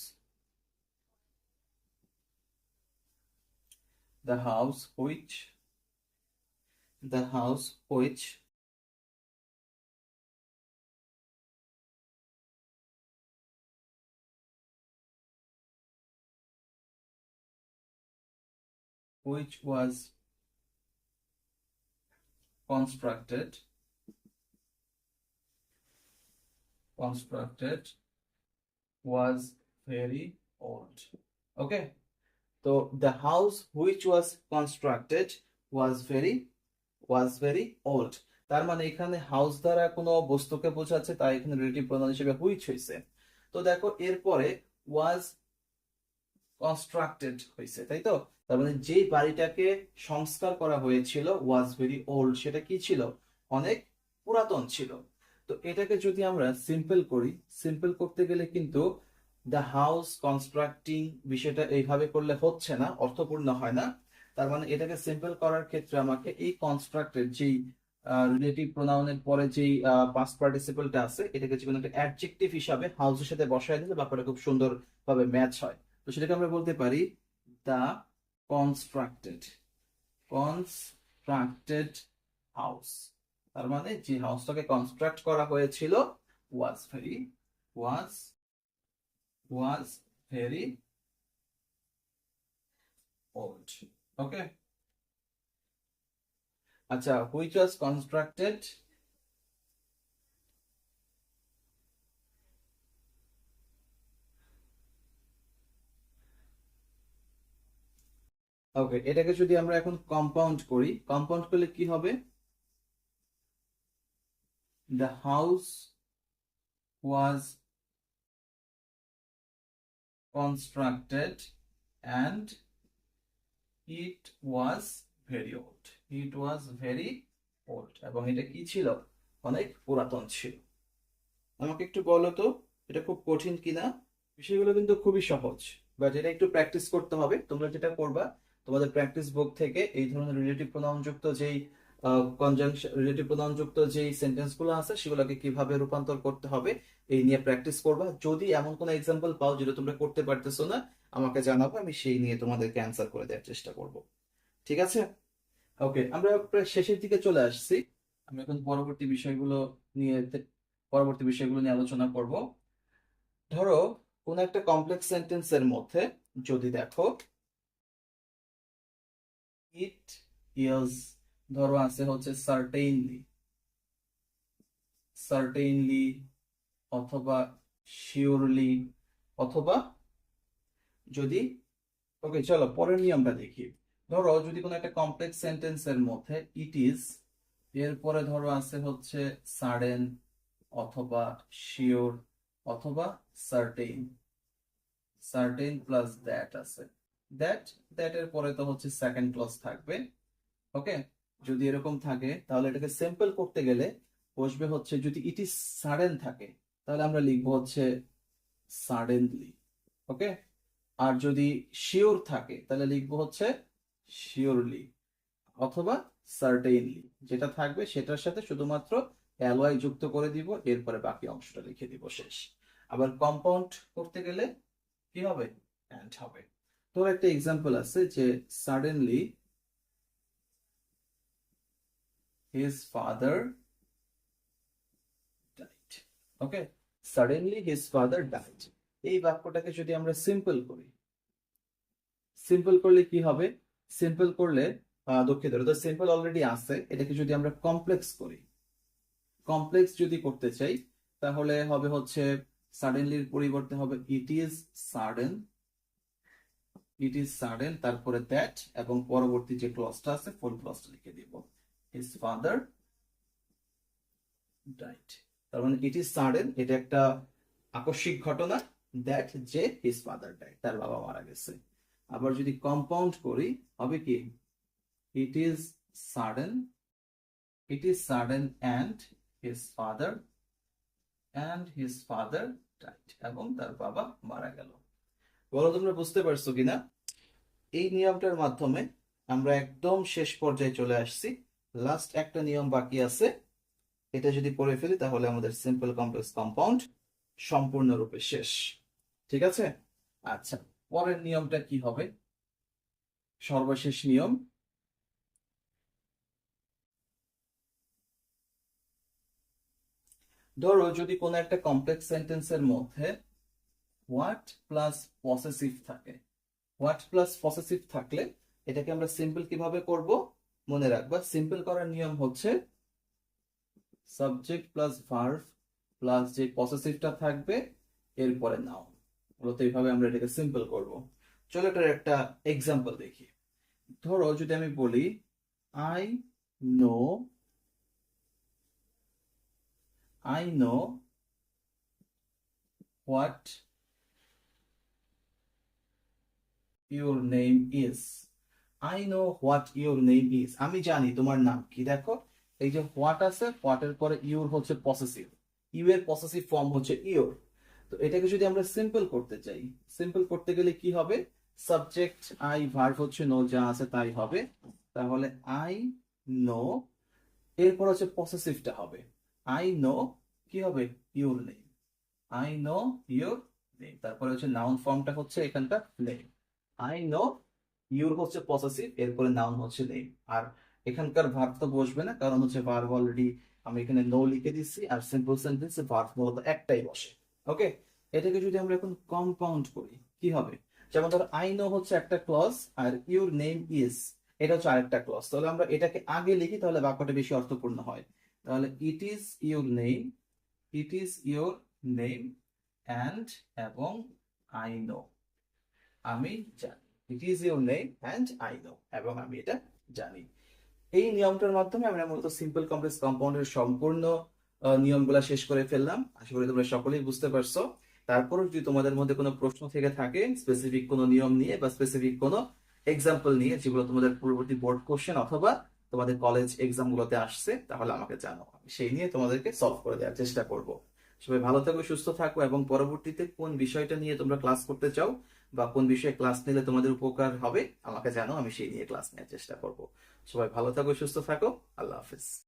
the house which, the house which was constructed was very old. Okay, so the house which was constructed was very old. তার মানে এখানে হাউস দ্বারা কোনো বস্তুকে বোঝাচ্ছে, তাই এখানে রিলেটিভ প্রোনাউন হিসেবে হুইচ হয়েছে। তো দেখো এরপরে ওয়াজ কনস্ট্রাক্টেড হয়েছে, তাই তো? তার মানে যে বাড়িটাকে সংস্কার করা হয়েছিল ওয়াজ ভেরি ওল্ড, সেটা কি ছিল? অনেক পুরাতন ছিল। তো এটাকে যদি আমরা সিম্পল করি, সিম্পল করতে গেলে কিন্তু দ্য হাউস কনস্ট্রাক্টিং বিষয়টা এইভাবে করলে হচ্ছে না, অর্থপূর্ণ হয় না। তার মানে এটাকে সিম্পল করার ক্ষেত্রে আমাকে এই কনস্ট্রাক্টেড যেই রিলেটিভ প্রোনাউনের পরে যেই পাস্ট পার্টিসিপলটা আছে, এটাকে যে কোনো একটা অ্যাডজেক্টিভ হিসাবে হাউসের সাথে বসায় দিলে ব্যাপারটা খুব সুন্দর ভাবে ম্যাচ হয়। তো সেটাকে আমরা বলতে পারি দ্য কনস্ট্রাক্টেড কনস্ট্রাক্টেড হাউস। তার মানে যে হাউসটাকে কনস্ট্রাক্ট করা হয়েছিল was very was was very old. Okay, আচ্ছা, হুইচ ওয়াজ কনস্ট্রাক্টেড, ওকে, এটাকে যদি আমরা এখন কম্পাউন্ড করি, কম্পাউন্ড করলে কি হবে? The house was constructed and it was very old. It was very old. এবং এটা কি ছিল? অনেক পুরাতন ছিল। আমাকে একটু বলো তো, এটা খুব কঠিন কিনা? বিষয়গুলো কিন্তু খুবই সহজ, বাট এটা একটু প্র্যাকটিস করতে হবে। তোমরা যেটা করবা, তোমাদের প্র্যাকটিস বুক থেকে এই ধরনের রিলেটিভ প্রোনাউন যুক্ত যেই কনজাংশন, রিলেটিভ প্রোনাউন যুক্ত যেই সেন্টেন্স গুলো আছে সেগুলোকে কিভাবে রূপান্তর করতে হবে এই নিয়ে প্র্যাকটিস করবা। যদি এমন কোনো এক্সাম্পল পাও যেটা তোমরা করতে পারতেছো না, আমাকে জানাবো, আমি সেই নিয়ে তোমাদেরকে অ্যান্সার করে দেওয়ার চেষ্টা করব। ঠিক আছে? ওকে, আমরা প্রায় শেষের দিকে চলে আসছি। আমি এখন পরবর্তী বিষয়গুলো নিয়ে আলোচনা করব। ধরো কোন একটা কমপ্লেক্স সেন্টেন্সের মধ্যে যদি দেখো ইট ইজ, ধরো আছে হচ্ছে সার্টেইনলি, সার্টেইনলি অথবা শিওরলি, অথবা যদি, ওকে চলো পরের নিয়মটা দেখি। ধরো যদি কোনো একটা কমপ্লেক্স সেন্টেন্সের মধ্যে ইট ইজ, এরপরে ধরো আছে হচ্ছে সাডেন অথবা শিওর অথবা সার্টেইন, সার্টেইন প্লাস দ্যাট আছে, দ্যাট এর পরে তো হচ্ছে সেকেন্ড ক্লজ থাকবে। ওকে, যদি এরকম থাকে তাহলে এটাকে সিম্পল করতে গেলে বসবে হচ্ছে, যদি ইট ইজ সাডেন থাকে তাহলে আমরা লিখবো হচ্ছে সাডেনলি। ওকে, আর যদি শিওর থাকে তাহলে লিখবো হচ্ছে শিওরলি অথবা সার্টেইনলি। যেটা থাকবে সেটার সাথে শুধুমাত্র অ্যালয় যুক্ত করে দিব, এরপরে বাকি অংশটা লিখে দিব, শেষ। আবার কম্পাউন্ড করতে গেলে কি হবে? অ্যান্ড হবে। তো একটা এক্সাম্পল আছে যে সাডেনলি his father died. ওকে, সাডেনলি his father died, এই বাক্যটাকে যদি আমরা সিম্পল করি, সিম্পল করলে কি হবে? সিম্পল করলে দুঃখিত, তো সিম্পল অলরেডি আছে, এটাকে যদি আমরা কমপ্লেক্স করি, কমপ্লেক্স যদি করতে চাই তাহলে হবে হচ্ছে সাডেনলির পরিবর্তে হবে it is sudden, it is sudden, তারপরে দ্যাট, এবং পরবর্তী যে ক্লজটা আছে ফুল ক্লজটা লিখে দিব, হিজ ফাদার ডাইড। তার মানে ইট ইজ সাডেন, এটা একটা আকস্মিক ঘটনা, দ্যাট যে হিজ ফাদার ডাইড, তার বাবা মারা গেছে। আবার যদি কম্পাউন্ড করি হবে কি? It is sudden, it is sudden and his father died, এবং তার বাবা মারা গেল। বলো তোমরা বুঝতে পারছো কিনা? এই নিয়মটার মাধ্যমে আমরা একদম শেষ পর্যায়ে চলে আসছি। লাস্ট একটা নিয়ম বাকি আছে, এটা যদি পড়ে ফেলি তাহলে আমাদের সিম্পল কমপ্লেক্স কম্পাউন্ড সম্পূর্ণরূপে শেষ। ঠিক আছে? আচ্ছা, পরের নিয়মটা কি হবে? সর্বশেষ নিয়ম, ধরো যদি কোনো একটা কমপ্লেক্স সেন্টেন্সের মধ্যে হোয়াট প্লাস পসেসিভ থাকে, হোয়াট প্লাস পসেসিভ থাকলে এটাকে আমরা সিম্পল কিভাবে করব? মনে রাখবা সিম্পল করার নিয়ম হচ্ছে সাবজেক্ট প্লাস ভার্ব প্লাস যে পসেসিভটা থাকবে এরপরে নাউন। মূলত এইভাবে আমরা এটাকে সিম্পল করব। চলো এটার একটা এক্সাম্পল দেখি। ধরো যদি আমি বলি I know, I know what your name is. I know what your name is, আমি জানি তোমার নাম কি। দেখো এই যে হোয়াট আছে, হোয়াটের পরে ইউর হচ্ছে পসেসিভ, ইউ এর পসেসিভ ফর্ম হচ্ছে ইউর। তো এটাকে যদি আমরা সিম্পল করতে চাই, সিম্পল করতে গেলে কি হবে, সাবজেক্ট আই, ভার্ব হচ্ছে নো, যা আছে তাই হবে। তাহলে আই নো, এরপর হচ্ছে পসেসিভটা হবে আই নো, কি হবে your name, I know your name. তারপরে হচ্ছে নাউন ফর্মটা হচ্ছে এখানকার নেম। আই নো, ইউর হচ্ছে পসেসিভ, এরপরে নাউন হচ্ছে নেম। আর এখানকার ভার্ব তো বসবে না, কারণ হচ্ছে ভার্ব অলরেডি আমি এখানে নো লিখে দিচ্ছি, আর সিম্পল সেন্টেন্সে ভার্ব মূলত একটাই বসে। ওকে, এটাকে যদি আমরা এখন কম্পাউন্ড করি কি হবে, যেমন ধরো আই নো হচ্ছে একটা ক্লজ, আর ইউর নেম ইজ এটা হচ্ছে আরেকটা ক্লজ। তাহলে আমরা এটাকে আগে লিখি, তাহলে বাক্যটা বেশি অর্থপূর্ণ হয়। তাহলে it is your name, it is your name and, এবং আই নো, আমি জানি। It is your name and I know, এবং আমি এটা জানি। এই নিয়মটার মাধ্যমে আমরা মূলত সিম্পল কমপ্লেক্স কম্পাউন্ডের সম্পূর্ণ নিয়মগুলো শেষ করে ফেললাম। আশা করি তোমরা সকলেই বুঝতে পারছো। তারপর যদি তোমাদের মধ্যে কোনো প্রশ্ন থেকে থাকে স্পেসিফিক কোনো নিয়ম নিয়ে বা স্পেসিফিক কোনো এক্সাম্পল নিয়ে, যেগুলো তোমাদের পূর্ববর্তী বোর্ড কোশ্চেন অথবা তোমাদের কলেজ এক্সাম গুলোতে আসছে, তাহলে আমাকে জানাও, আমি সেই নিয়ে তোমাদেরকে সলভ করে দেওয়ার চেষ্টা করব। সবাই ভালো থাকো, সুস্থ থাকো, এবং পরবর্তীতে কোন বিষয়টা নিয়ে তোমরা ক্লাস করতে চাও বা কোন বিষয়ে ক্লাস নিলে তোমাদের উপকার হবে আমাকে জানাও, আমি সেই নিয়ে ক্লাস নেওয়ার চেষ্টা করব। সবাই ভালো থাকো, সুস্থ থাকো, আল্লাহ হাফেজ।